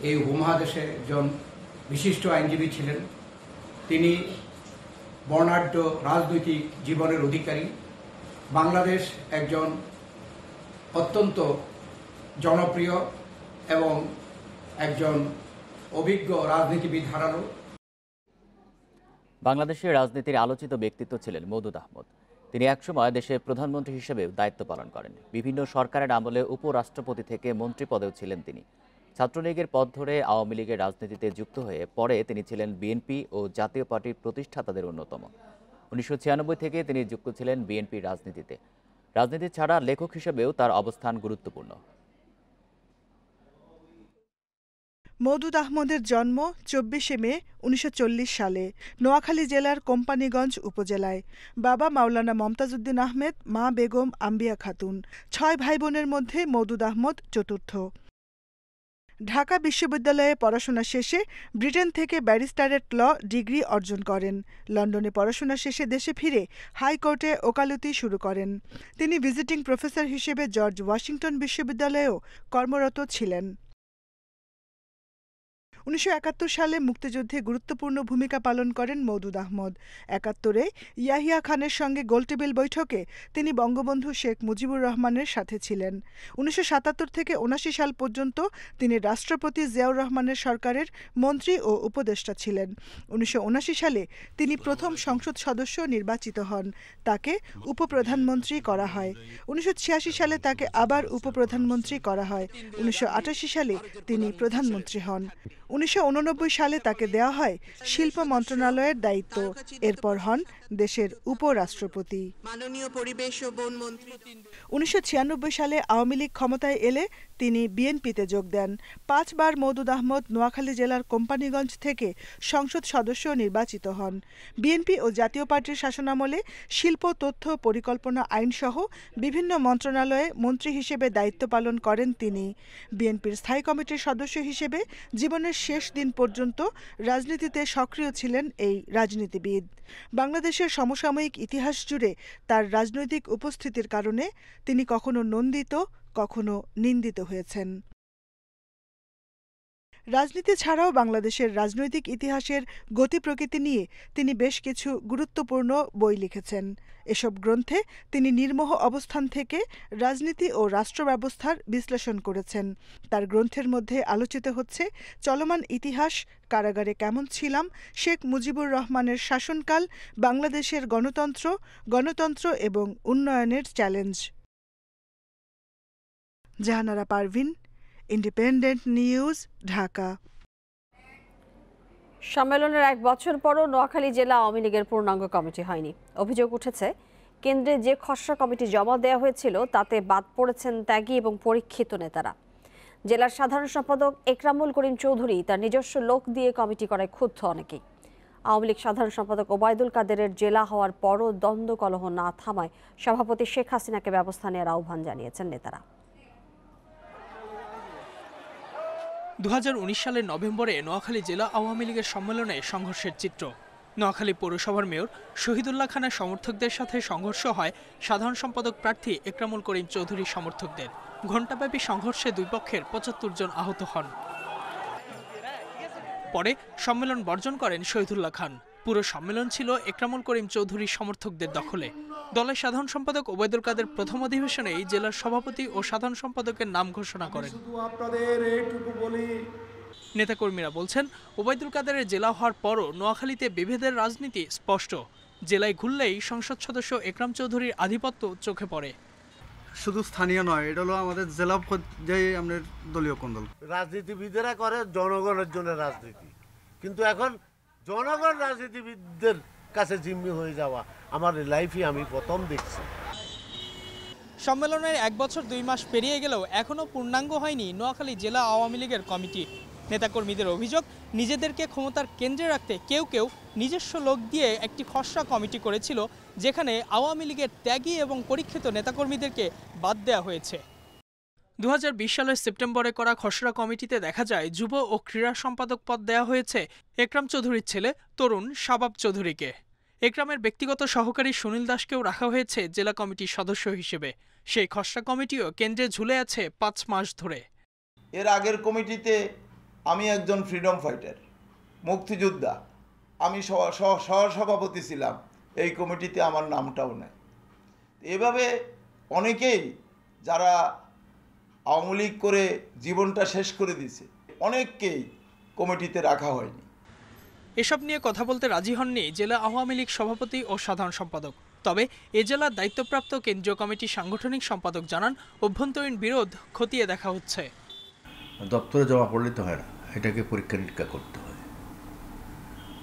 এই উপমহাদেশের একজন বিশিষ্ট আইনজীবী ছিলেন। তিনি বর্ণাঢ্য রাজনৈতিক জীবনের অধিকারী। বাংলাদেশ একজন অত্যন্ত জনপ্রিয় এবং একজন অভিজ্ঞ রাজনীতিবিদ হারালো। বাংলাদেশের রাজনীতির আলোচিত ব্যক্তিত্ব ছিলেন মওদুদ আহমদ। তিনি একসময় দেশের প্রধানমন্ত্রী হিসেবে দায়িত্ব পালন করেন। বিভিন্ন সরকারের আমলে উপরাষ্ট্রপতি থেকে মন্ত্রী পদেও ছিলেন তিনি। ছাত্রলীগের পথ ধরে আওয়ামী লীগের রাজনীতিতে যুক্ত হয়ে পরে তিনি ছিলেন বিএনপি ও জাতীয় পার্টির প্রতিষ্ঠাতাদের অন্যতম। 1996 থেকে তিনি যুক্ত ছিলেন বিএনপির রাজনীতিতে। রাজনীতি ছাড়া লেখক হিসেবেও তার অবস্থান গুরুত্বপূর্ণ। মওদুদ আহমদের জন্ম 24 মে 1940 সালে নোয়াখালী জেলার কোম্পানিগঞ্জ উপজেলায়। বাবা মাওলানা মমতাজউদ্দিন আহমেদ, মা বেগম আম্বিয়া খাতুন। 6 ভাই বোনের মধ্যে মওদুদ আহমদ চতুর্থ। ঢাকা বিশ্ববিদ্যালয়ে পড়াশোনা শেষে ব্রিটেন থেকে ব্যারিস্টারেট ল ডিগ্রি অর্জন করেন। লন্ডনে পড়াশোনা শেষে দেশে ফিরে হাইকোর্টে ওকালতি শুরু করেন। তিনি ভিজিটিং প্রফেসর হিসেবে জর্জ ওয়াশিংটন বিশ্ববিদ্যালয়েও কর্মরত ছিলেন। 1971 সালে মুক্তিযুদ্ধে গুরুত্বপূর্ণ ভূমিকা পালন করেন মওদুদ আহমদ। 71-এ ইয়াহিয়া খানের সঙ্গে গোলটেবিল বৈঠকে তিনি বঙ্গবন্ধু শেখ মুজিবুর রহমানের সাথে ছিলেন। 1977 থেকে 1979 সাল পর্যন্ত তিনি রাষ্ট্রপতি জিয়াউর রহমানের সরকারের মন্ত্রী ও উপদেষ্টা ছিলেন। 1979 সালে তিনি প্রথম সংসদ সদস্য নির্বাচিত হন। তাকে উপপ্রধানমন্ত্রী করা হয়। 1986 সালে তাকে আবার উপপ্রধানমন্ত্রী করা হয়। 1988 সালে তিনি প্রধানমন্ত্রী হন। 1989 সালে তাকে দেওয়া হয় শিল্প মন্ত্রণালয়ের দায়িত্ব। এরপর হন দেশের উপরাষ্ট্রপতি। 1996 সালে আওয়ামী লীগ ক্ষমতায় এলে তিনি বিএনপিতে যোগ দেন। 5 বার মওদুদ আহমদ নোয়াখালী জেলার কোম্পানীগঞ্জ থেকে সংসদ সদস্য নির্বাচিত হন। বিএনপি ও জাতীয় পার্টির শাসনামলে শিল্প তথ্য পরিকল্পনা আইনসহ বিভিন্ন মন্ত্রণালয়ে মন্ত্রী হিসেবে দায়িত্ব পালন করেন তিনি। বিএনপির স্থায়ী কমিটির সদস্য হিসেবে জীবনের শেষ দিন পর্যন্ত রাজনীতিতে সক্রিয় ছিলেন এই রাজনীতিবিদ। বাংলাদেশের সমসাময়িক ইতিহাস জুড়ে তার রাজনৈতিক উপস্থিতির কারণে তিনি কখনো নন্দিত, কখনো নিন্দিত হয়েছেন। রাজনীতি ছাড়াও বাংলাদেশের রাজনৈতিক ইতিহাসের গতি প্রকৃতি নিয়ে তিনি বেশ কিছু গুরুত্বপূর্ণ বই লিখেছেন। এসব গ্রন্থে তিনি নির্মোহ অবস্থান থেকে রাজনীতি ও রাষ্ট্র ব্যবস্থার বিশ্লেষণ করেছেন। তার গ্রন্থের মধ্যে আলোচিত হচ্ছে চলমান ইতিহাস, কারাগারে কেমন ছিলাম, শেখ মুজিবুর রহমানের শাসনকাল, বাংলাদেশের গণতন্ত্র এবং উন্নয়নের challenge. Jahanara Parvin, independent news, Dhaka. সম্মেলনের 1 বছর পরও নোয়াখালী জেলা আওয়ামী লীগের পূর্ণাঙ্গ কমিটি হয়নি। অভিযোগ উঠেছে, কেন্দ্রে যে খসড়া কমিটি জমা দেওয়া হয়েছিল তাতে বাদ পড়েছেন ত্যাগী এবং পরীক্ষিত নেতারা। জেলার সাধারণ সম্পাদক একরামুল করিম চৌধুরী তার নিজস্ব লোক দিয়ে কমিটি করায় ক্ষুব্ধ অনেকেই। আওয়ামী লীগ সাধারণ সম্পাদক ওবায়দুল কাদেরের জেলা হওয়ার পরও দ্বন্দ্ব কলহ না থামায় সভাপতি শেখ হাসিনাকে ব্যবস্থা নেওয়ার আহ্বান জানিয়েছেন নেতারা। 2019 সালের নভেম্বরে নোয়াখালী জেলা আওয়ামী লীগের সম্মেলনে সংঘর্ষের চিত্র। নোয়াখালী পৌরসভার মেয়র শহীদুল্লাহ খানের সমর্থকদের সাথে সংঘর্ষ হয় সাধারণ সম্পাদক প্রার্থী একরামুল করিম চৌধুরীর সমর্থকদের। ঘণ্টাব্যাপী সংঘর্ষে দুই পক্ষের 75 জন আহত হন। পরে সম্মেলন বর্জন করেন শহীদুল্লাহ খান। পুরো সম্মেলন ছিল একরামুল করিম চৌধুরীর সমর্থকদের দখলে। দলের সাধারণ সম্পাদক ওবায়দুল কাদের প্রথম অধিবেশনেই জেলার সভাপতি ও সাধারণ সম্পাদকের নাম ঘোষণা করেন। নেতাকর্মীরা বলছেন, ওবায়দুল কাদেরের জেলা হওয়ার পরও নোয়াখালীতে বিভেদের রাজনীতি স্পষ্ট। জেলায় ঘুরলেই সংসদ সদস্য একরাম চৌধুরীর আধিপত্য চোখে পড়ে। শুধু স্থানীয় নয়, এটা হলো আমাদের জেলা পর্যায়ে আমাদের দলীয় কোন্দল। রাজনীতিবিদেরা করে জনগণের জন্য রাজনীতি, কিন্তু এখন জনগণ রাজনীতিবিদদের কাছে জিম্মি হয়ে যাওয়া আমার লাইফে আমি প্রথম দেখছি। সম্মেলনের 1 বছর 2 মাস পেরিয়ে গেলেও এখনও পূর্ণাঙ্গ হয়নি নোয়াখালী জেলা আওয়ামী লীগের কমিটি। নেতাকর্মীদের অভিযোগ, নিজেদেরকে ক্ষমতার কেন্দ্রে রাখতে কেউ কেউ নিজস্ব লোক দিয়ে একটি খসড়া কমিটি করেছিল, যেখানে আওয়ামী লীগের ত্যাগী এবং পরীক্ষিত নেতাকর্মীদেরকে বাদ দেওয়া হয়েছে। 2020 সালের সেপ্টেম্বরে করা খসড়া কমিটিতে দেখা যায় যুব ও ক্রীড়া সম্পাদক পদ দেওয়া হয়েছে একরাম চৌধুরীর ছেলে তরুণ শাবাব চৌধুরীকে। একরামের ব্যক্তিগত সহকারী সুনীল দাসকেও রাখা হয়েছে জেলা কমিটির সদস্য হিসেবে। সেই খসড়া কমিটিও কেন্দ্রে ঝুলে আছে 5 মাস ধরে। এর আগের কমিটিতে আমি একজন ফ্রিডম ফাইটার, মুক্তিযোদ্ধা, আমি সহসভাপতি ছিলাম। এই কমিটিতে আমার নামটাও নেই। এভাবে অনেকেই যারা আওয়ামী লীগ করে জীবনটা শেষ করে দিয়েছে, অনেককেই কমিটিতে রাখা হয়নি। এসব নিয়ে কথা বলতে রাজি হননি জেলা আওয়ামী লীগ সভাপতি ও সাধারণ সম্পাদক। তবে এ জেলার দায়িত্বপ্রাপ্ত কেন্দ্রীয় কমিটির সাংগঠনিক সম্পাদক জানান, অভ্যন্তরীণ বিরোধ খতিয়ে দেখা হচ্ছে। দপ্তরে জমা পড়লে তো হয় না, এটাকে পরীক্ষা নিরীক্ষা করতে হয়।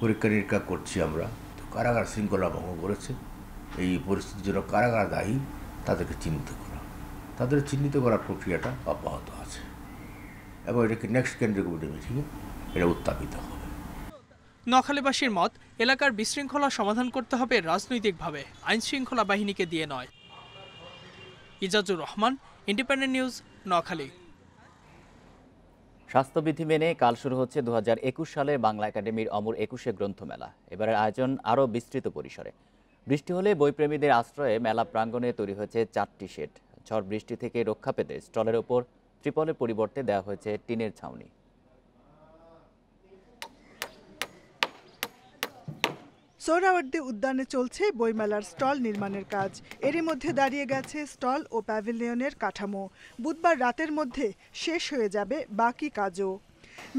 পরীক্ষা নিরীক্ষা করছি আমরা। তো কারাগার শৃঙ্খলা ভঙ্গ করেছে, এই পরিস্থিতির জন্য কারাগার দায়ী, তাদেরকে চিহ্নিত করা, তাদের চিহ্নিত করার প্রক্রিয়াটা অব্যাহত আছে এবং এটাকে নেক্সট কেন্দ্রীয় কমিটি মিটিংয়ে এটা উত্থাপিত হবে। নোয়াখালীবাসীর মত, এলাকার বিশৃঙ্খলা সমাধান করতে হবে রাজনৈতিকভাবে, আইন শৃঙ্খলা বাহিনীকে দিয়ে নয়। Ijazur Rahman, independent news, Noakhali. স্বাস্থ্যবিধি মেনে কাল শুরু হচ্ছে 2021 সালে বাংলা একাডেমির অমর 21 গ্রন্থমেলা। এবারের আয়োজন আরও বিস্তৃত পরিসরে। বৃষ্টি হলে বইপ্রেমীদের আশ্রয়ে মেলা প্রাঙ্গণে তৈরি হয়েছে 4টি শেড। ঝড় বৃষ্টি থেকে রক্ষা পেতে স্টলের ওপর ত্রিপলের পরিবর্তে দেওয়া হয়েছে টিনের ছাউনি। সোহরাওয়ার্দী উদ্যানে চলছে বইমেলার স্টল নির্মাণের কাজ। এরই মধ্যে দাঁড়িয়ে গেছে স্টল ও প্যাভিলিয়নের কাঠামো। বুধবার রাতের মধ্যে শেষ হয়ে যাবে বাকি কাজও।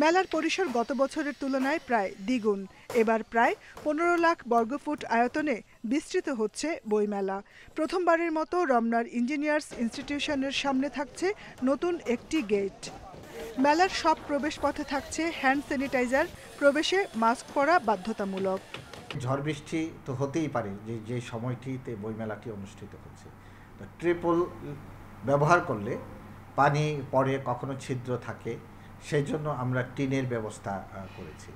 মেলার পরিসর গত বছরের তুলনায় প্রায় দ্বিগুণ। এবার প্রায় 15 লাখ বর্গফুট আয়তনে বিস্তৃত হচ্ছে বইমেলা। প্রথমবারের মতো রমনার ইঞ্জিনিয়ার্স ইনস্টিটিউশনের সামনে থাকছে নতুন একটি গেট। মেলার সব প্রবেশপথে থাকছে হ্যান্ড স্যানিটাইজার, প্রবেশে মাস্ক পরা বাধ্যতামূলক। ঝড় বৃষ্টি তো হতেই পারে, যে সময়টিতে বইমেলাটি অনুষ্ঠিত হচ্ছে, তো ট্রিপল ব্যবহার করলে পানি পড়ে, কখনো ছিদ্র থাকে, সেই জন্য আমরা টিনের ব্যবস্থা করেছি।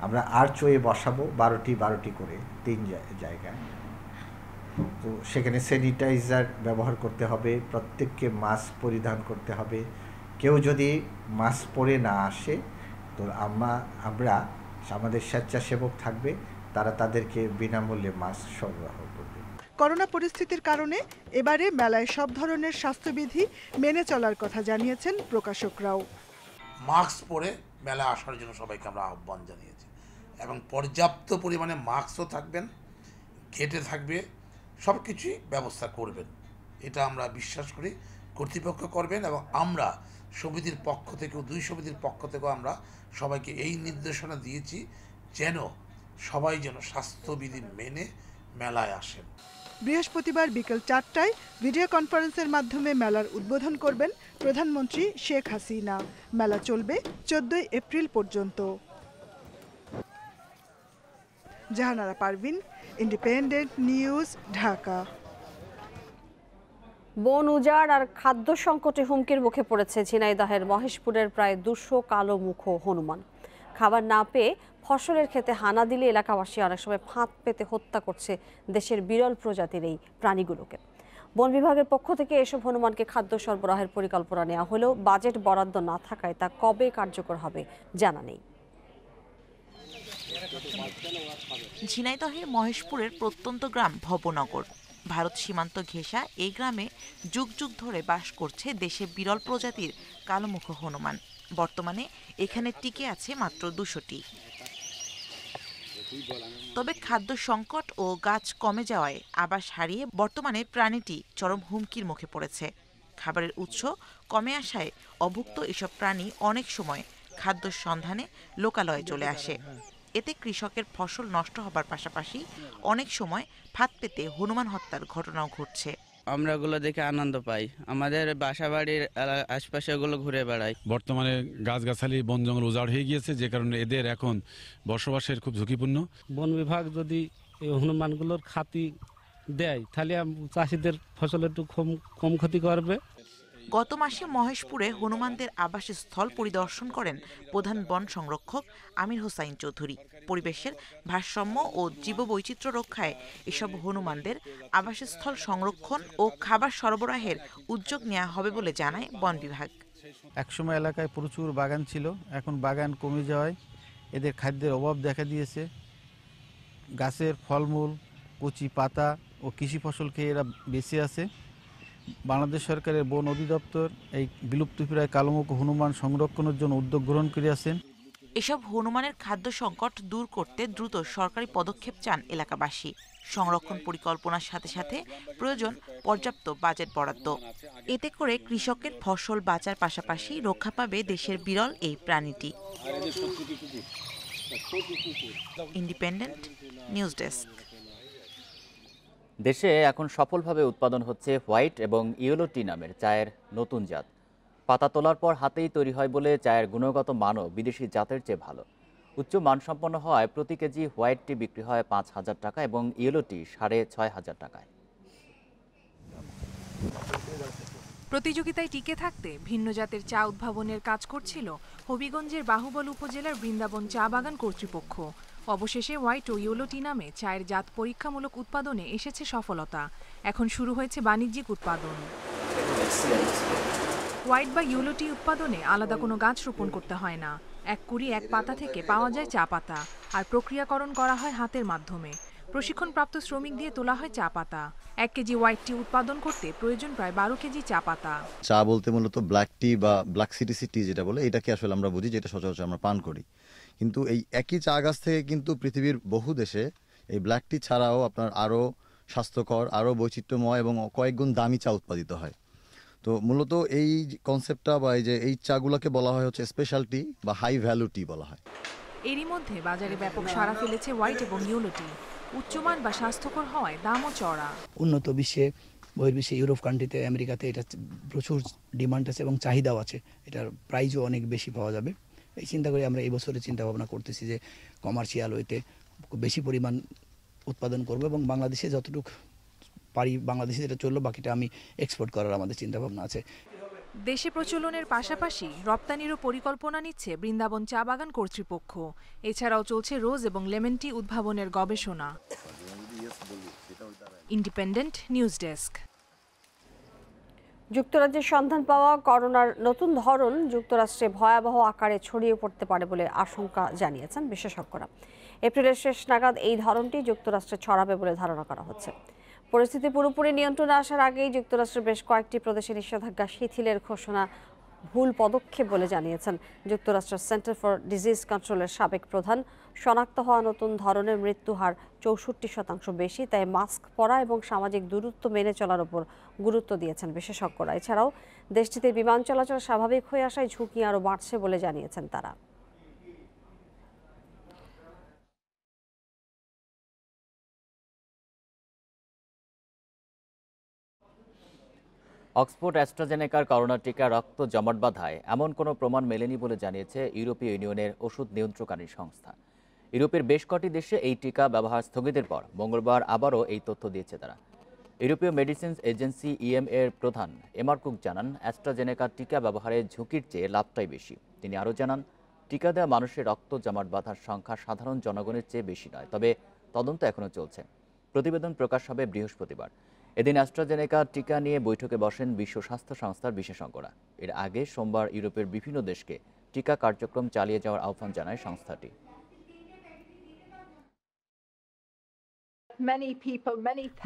আমরা আর্চওয়ে বসাবো 12টি করে 3 জায়গায়। তো সেখানে স্যানিটাইজার ব্যবহার করতে হবে, প্রত্যেককে মাস্ক পরিধান করতে হবে। কেউ যদি মাস্ক পরে না আসে তো আমরা আমাদের স্বেচ্ছাসেবক থাকবে, তারা তাদেরকে বিনামূল্যে মাস্ক সরবরাহ করবে। করোনা পরিস্থিতির কারণে এবারে মেলায় সব ধরনের স্বাস্থ্যবিধি মেনে চলার কথা জানিয়েছেন প্রকাশকরাও। মাস্ক পরে মেলায় আসার জন্য সবাইকে আমরা আহ্বান জানিয়েছি এবং পর্যাপ্ত পরিমাণে মাস্কও থাকবেন, গেটে থাকবে, সব কিছুই ব্যবস্থা করবেন। এটা আমরা বিশ্বাস করি কর্তৃপক্ষ করবেন এবং আমরা সমিতির পক্ষ থেকেও 2 সমিতির পক্ষ থেকেও আমরা সবাইকে এই নির্দেশনা দিয়েছি যেন সবাই যেন স্বাস্থ্যবিধি মেনে মেলায় আসেন। বৃহস্পতিবার বিকেল 4টায় ভিডিও কনফারেন্সের মাধ্যমে মেলার উদ্বোধন করবেন প্রধানমন্ত্রী শেখ হাসিনা। মেলা চলবে 14 এপ্রিল পর্যন্ত। Jahanara Parvin, independent news, Dhaka. বন উজাড় আর খাদ্য সংকটে হুমকির মুখে পড়েছে ঝিনাইদহের মহেশপুরের প্রায় 200 কালো মুখো হনুমান। খাবার না পেয়ে ফসলের ক্ষেতে হানা দিলে এলাকাবাসী অনেক সময় ফাঁদ পেতে হত্যা করছে দেশের বিরল প্রজাতির এই প্রাণীগুলোকে। বন বিভাগের পক্ষ থেকে এসব হনুমানকে খাদ্য সরবরাহের পরিকল্পনা নেওয়া হলেও বাজেট বরাদ্দ না থাকায় তা কবে কার্যকর হবে জানা নেই। ঝিনাইদহের মহেশপুরের প্রত্যন্ত গ্রাম ভবনগর। ভারত সীমান্ত ঘেঁষা এই গ্রামে যুগ যুগ ধরে বাস করছে দেশের বিরল প্রজাতির কালোমুখো হনুমান। বর্তমানে এখানে টিকে আছে মাত্র 200টি। তবে খাদ্য সংকট ও গাছ কমে যাওয়ায় আবাস হারিয়ে বর্তমানে প্রাণীটি চরম হুমকির মুখে পড়েছে। খাবারের উৎস কমে আসায় অভুক্ত এসব প্রাণী অনেক সময় খাদ্য সন্ধানে লোকালয়ে চলে আসে। এতে কৃষকের ফসল নষ্ট হবার পাশাপাশি অনেক সময় ফাঁদ পেতে হনুমান হত্যার ঘটনাও ঘটছে। আমরা ওগুলো দেখে আনন্দ পাই, আমাদের বাসা বাড়ির আশপাশে ওগুলো ঘুরে বেড়াই। বর্তমানে গাছগাছালি বন জঙ্গল উজাড় হয়ে গিয়েছে, যে কারণে এদের এখন বসবাসের খুব ঝুঁকিপূর্ণ। বন বিভাগ যদি এই হনুমানগুলোর খাতি দেয় তাহলে চাষিদের ফসল একটু কম ক্ষতি করবে। গত মাসে মহেশপুরে হনুমানদের আবাসস্থল পরিদর্শন করেন প্রধান বন সংরক্ষক আমির হোসাইন চৌধুরী। পরিবেশের ভারসাম্য ও জীববৈচিত্র্য রক্ষায় এসব হনুমানদের আবাসস্থল সংরক্ষণ ও খাবার সরবরাহের উদ্যোগ নেওয়া হবে বলে জানায় বন বিভাগ। একসময় এলাকায় প্রচুর বাগান ছিল, এখন বাগান কমে যাওয়ায় এদের খাদ্যের অভাব দেখা দিয়েছে। গাছের ফলমূল, কচি পাতা ও কৃষি ফসল খেয়ে এরা বেঁচে আছে। বাংলাদেশ সরকারের বন অধিদপ্তর এই বিলুপ্তপ্রায় কালোমুখো হনুমান সংরক্ষণের জন্য উদ্যোগ গ্রহণ করে আছেন। এসব হনুমানের খাদ্য সংকট দূর করতে দ্রুত সরকারি পদক্ষেপ চান এলাকাবাসী। সংরক্ষণ পরিকল্পনার সাথে সাথে প্রয়োজন পর্যাপ্ত বাজেট বরাদ্দ। এতে করে কৃষকের ফসল বাঁচার পাশাপাশি রক্ষা পাবে দেশের বিরল এই প্রাণীটি। Independent news desk. দেশে এখন সফলভাবে উৎপাদন হচ্ছে হোয়াইট এবং ইয়েলো টি নামের চায়ের নতুন জাত। পাতা তোলার পর হাতেই তৈরি হয় বলে চায়ের গুণগত মানও বিদেশি জাতের চেয়ে ভালো। উচ্চ মানসম্পন্ন হওয়ায় প্রতি কেজি হোয়াইট টি বিক্রি হয় 5,000 টাকা এবং ইয়েলো টি 6,500 টাকায়। প্রতিযোগিতায় টিকে থাকতে ভিন্ন জাতের চা উদ্ভাবনের কাজ করছিল হবিগঞ্জের বাহুবল উপজেলার বৃন্দাবন চা বাগান কর্তৃপক্ষ। অবশেষে হোয়াইট ও ইয়েলো টি নামে চায়ের জাত পরীক্ষামূলক উৎপাদনে এসেছে সফলতা। এখন শুরু হয়েছে বাণিজ্যিক উৎপাদন। হোয়াইট বা ইয়েলো টি উৎপাদনে আলাদা কোনো গাছ রোপণ করতে হয় না। এক কুড়ি এক পাতা থেকে পাওয়া যায় চা পাতা, আর প্রক্রিয়াকরণ করা হয় হাতের মাধ্যমে। প্রশিক্ষণপ্রাপ্ত শ্রমিক দিয়ে তোলা হয় চা পাতা। 1 কেজি হোয়াইট টি উৎপাদন করতে প্রয়োজন প্রায় 12 কেজি চা পাতা। চা বলতে মূলত ব্ল্যাক টি বা ব্ল্যাক সিটিসি টি যেটা বলে, এটাকে আসলে আমরা বুঝি, যেটা সচরাচর আমরা পান করি। কিন্তু এই একই চা গাছ থেকে কিন্তু পৃথিবীর বহু দেশে এই ব্ল্যাক টি ছাড়াও আপনার আরও স্বাস্থ্যকর, আরও বৈচিত্র্যময় এবং কয়েক গুণ দামি চা উৎপাদিত হয়। তো মূলত এই কনসেপ্টটা বা এই চাগুলোকে বলা হয় হচ্ছে স্পেশাল টি বা হাই ভ্যালু টি বলা হয়। এরই মধ্যে বাজারে ব্যাপক সাড়া ফেলেছে হোয়াইট এবং ইয়েলো টি। উচ্চমান বা স্বাস্থ্যকর হওয়ায় দামও চড়া। উন্নত বিশ্বে, বহির্বিশ্বে, ইউরোপ কান্ট্রিতে, আমেরিকাতে এটা প্রচুর ডিমান্ড আছে এবং চাহিদাও আছে। এটার প্রাইসও অনেক বেশি পাওয়া যাবে। এই চিন্তা করে আমরা এই বছরে চিন্তা ভাবনা করতেছি যে কমার্শিয়াল ওয়েতে বেশি পরিমাণ উৎপাদন করব এবং বাংলাদেশে যতটুকু পারি, বাংলাদেশে যেটা চললো বাকিটা আমি এক্সপোর্ট করার আমাদের চিন্তা ভাবনা আছে। দেশে প্রচলনের পাশাপাশি রপ্তানিরও পরিকল্পনা নিচ্ছে বৃন্দাবন চা বাগান কর্তৃপক্ষ। এছাড়াও চলছে রোজ এবং লেমন টি উদ্ভাবনের গবেষণা। Independent news desk. যুক্তরাজ্যের সন্ধান পাওয়া করোনার নতুন ধরন যুক্তরাষ্ট্রে ভয়াবহ আকারে ছড়িয়ে পড়তে পারে বলে আশঙ্কা জানিয়েছেন বিশেষজ্ঞরা। এপ্রিলের শেষ নাগাদ এই ধরনটি যুক্তরাষ্ট্রে ছড়াবে বলে ধারণা করা হচ্ছে। পরিস্থিতি পুরোপুরি নিয়ন্ত্রণে আসার আগেই যুক্তরাষ্ট্রের বেশ কয়েকটি প্রদেশে নিষেধাজ্ঞা শিথিলের ঘোষণা ভুল পদক্ষেপ বলে জানিয়েছেন যুক্তরাষ্ট্রের সেন্টার ফর ডিজিজ কন্ট্রোলের সাবেক প্রধান। শনাক্ত হওয়া নতুন ধরনের মৃত্যুহার 64% বেশি, তাই মাস্ক পরা এবং সামাজিক দূরত্ব মেনে চলার উপর গুরুত্ব দিয়েছেন বিশেষজ্ঞরা। এছাড়াও দেশটিতে বিমান চলাচল স্বাভাবিক হয়ে আসায় ঝুঁকি আরও বাড়ছে বলে জানিয়েছেন তারা। অক্সফোর্ড অ্যাস্ট্রাজেনেকার করোনা টিকা রক্ত জমাট বাঁধায় এমন কোনো প্রমাণ মেলেনি বলে জানিয়েছে ইউরোপীয় ইউনিয়নের ওষুধ নিয়ন্ত্রণকারী সংস্থা। ইউরোপের বেশ কটি দেশে এই টিকা ব্যবহার স্থগিতের পর মঙ্গলবার আবারও এই তথ্য দিয়েছে তারা। ইউরোপীয় মেডিসিনস এজেন্সি ইএমএ এর প্রধান এমার কুক জানান, অ্যাস্ট্রাজেনেকার টিকা ব্যবহারে ঝুঁকির চেয়ে লাভটাই বেশি। তিনি আরও জানান, টিকা দেওয়া মানুষের রক্ত জমাট বাঁধার সংখ্যা সাধারণ জনগণের চেয়ে বেশি নয়, তবে তদন্ত এখনও চলছে। প্রতিবেদন প্রকাশ হবে বৃহস্পতিবার। এদিন অ্যাস্ট্রাজেনেকা টিকা নিয়ে বৈঠকে বসেন বিশ্ব স্বাস্থ্য সংস্থার বিশেষজ্ঞরা। এর আগে সোমবার ইউরোপের বিভিন্ন দেশকে টিকা কার্যক্রম চালিয়ে যাওয়ার আহ্বান জানায় সংস্থাটি।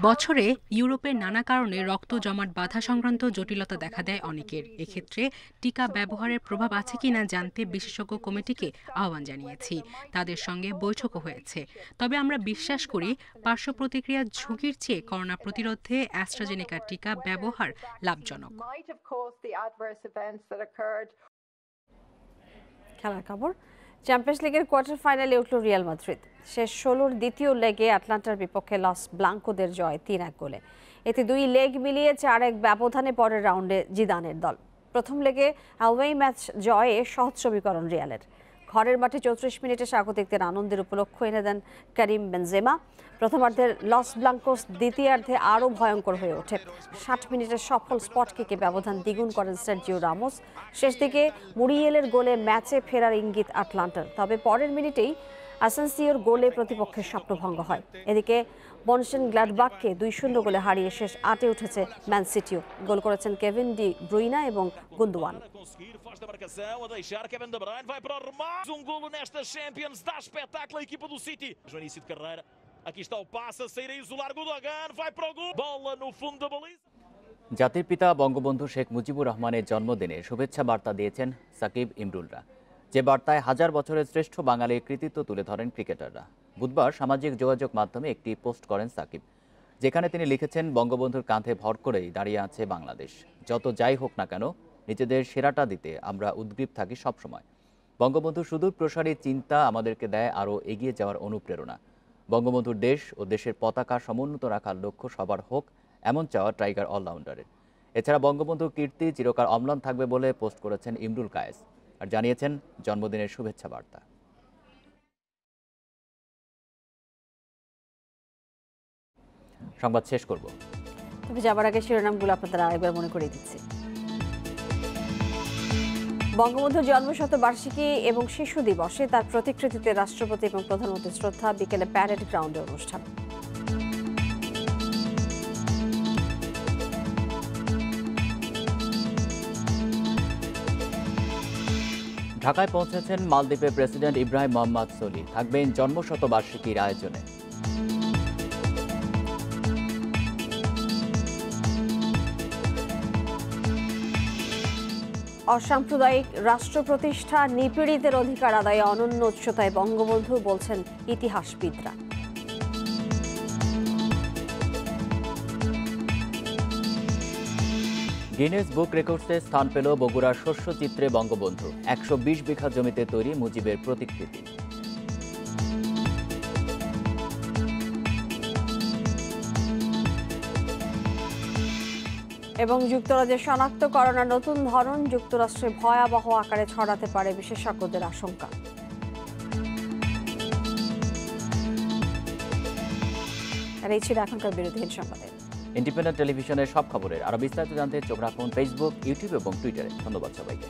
বছরে ইউরোপের নানা কারণে রক্ত জমাট বাঁধা সংক্রান্ত জটিলতা দেখা দেয় অনেকের। এক্ষেত্রে টিকা ব্যবহারের প্রভাব আছে কিনা জানতে বিশেষজ্ঞ কমিটিকে আহ্বান জানিয়েছি। তাদের সঙ্গে বৈঠকও হয়েছে। তবে আমরা বিশ্বাস করি পার্শ্ব প্রতিক্রিয়ার ঝুঁকির চেয়ে করোনা প্রতিরোধে অ্যাস্ট্রাজেনেকার টিকা ব্যবহার লাভজনক। খেলার খবর। চ্যাম্পিয়ন্স লিগের কোয়ার্টার ফাইনালে উঠল রিয়াল মাদ্রিদ। শেষ 16-র দ্বিতীয় লেগে আটলান্টার বিপক্ষে লস ব্লাঙ্কোদের জয় 3-1 গোলে। এতে 2 লেগ মিলিয়ে 4-1 ব্যবধানে পরের রাউন্ডে জিদানের দল। প্রথম লেগে অ্যাওয়ে ম্যাচ জয়ে সহজ সমীকরণ রিয়ালের। ঘরের মাঠে 34 মিনিটে স্বাগতিকদের আনন্দের উপলক্ষ এনে দেন কারিম বেনজেমা। প্রথমার্ধের লস ব্লাঙ্কোস দ্বিতীয়ার্ধে আরও ভয়ঙ্কর হয়ে ওঠে। 60 মিনিটের সফল স্পট কিকে ব্যবধান দ্বিগুণ করেন সার্জিও রামোস। শেষ দিকে মুরিয়েলের গোলে ম্যাচে ফেরার ইঙ্গিত আটলান্টার, তবে পরের মিনিটেই আসানসিওর গোলে প্রতিপক্ষের স্বপ্নভঙ্গ হয়। এদিকে বনশেন গ্লাডবাককে 2-0 গোলে হারিয়ে শেষ 8-এ উঠেছে ম্যান সিটিও। গোল করেছেন কেভিন ডি ব্রুইনা এবং গুন্দোয়ান। জাতির পিতা বঙ্গবন্ধু শেখ মুজিবুর রহমানের জন্মদিনে শুভেচ্ছা বার্তা দিয়েছেন সাকিব ইমরুলরা। যে বার্তায় 1000 বছরের শ্রেষ্ঠ বাঙালির কৃতিত্ব তুলে ধরেন ক্রিকেটাররা। বুধবার সামাজিক যোগাযোগ মাধ্যমে একটি পোস্ট করেন সাকিব, যেখানে তিনি লিখেছেন, বঙ্গবন্ধুর কাঁধে ভর করেই দাঁড়িয়ে আছে বাংলাদেশ। যত যাই হোক না কেন, নিজেদের সেরাটা দিতে আমরা উদ্গ্রীব থাকি সবসময়। বঙ্গবন্ধুর সুদূর প্রসারী চিন্তা আমাদেরকে দেয় আরও এগিয়ে যাওয়ার অনুপ্রেরণা। বঙ্গবন্ধুর দেশ ও দেশের পতাকা সমুন্নত রাখার লক্ষ্য সবার হোক, এমন চাওয়া টাইগার অলরাউন্ডারের। এছাড়া বঙ্গবন্ধুর কীর্তি চিরকাল অম্লান থাকবে বলে পোস্ট করেছেন ইমরুল কায়েস আর জানিয়েছেন জন্মদিনের শুভেচ্ছা বার্তা। সংবাদ শেষ করব, তবে যাবার আগে শিরোনামগুলো আপনাদের আরেকবার মনে করে দিচ্ছি। বঙ্গবন্ধুর জন্মশতবার্ষিকী এবং শিশু দিবসে তার প্রতিকৃতিতে রাষ্ট্রপতি এবং প্রধানমন্ত্রীর শ্রদ্ধা। বিকেলে প্যারেড গ্রাউন্ডে অনুষ্ঠান। ঢাকায় পৌঁছেছেন মালদ্বীপের প্রেসিডেন্ট ইব্রাহিম মোহাম্মদ সোলি, থাকবেন জন্মশতবার্ষিকীর আয়োজনে। অসাম্প্রদায়িক রাষ্ট্র প্রতিষ্ঠা, নিপীড়িতের অধিকার আদায়ে অনন্য উচ্চতায় বঙ্গবন্ধু, বলছেন ইতিহাসবিদরা। গিনেস বুক রেকর্ডসে স্থান পেল বগুড়ার শস্য চিত্রে বঙ্গবন্ধু, 120 বিঘা জমিতে তৈরি মুজিবের প্রতিকৃতি। এবং যুক্তরাজ্যে শনাক্ত করোনার নতুন ধরন, যুক্তরাষ্ট্রে ভয়াবহ আকারে ছড়াতে পারে বিশেষজ্ঞদের আশঙ্কা। আর এই ছিল এখনকার বিরোধীহীন সংবাদে। ইন্ডিপেন্ডেন্ট টেলিভিশনের সব খবরের আরো বিস্তারিত জানতে চোখ রাখুন ফেসবুক, ইউটিউব এবং টুইটারে। ধন্যবাদ সবাইকে।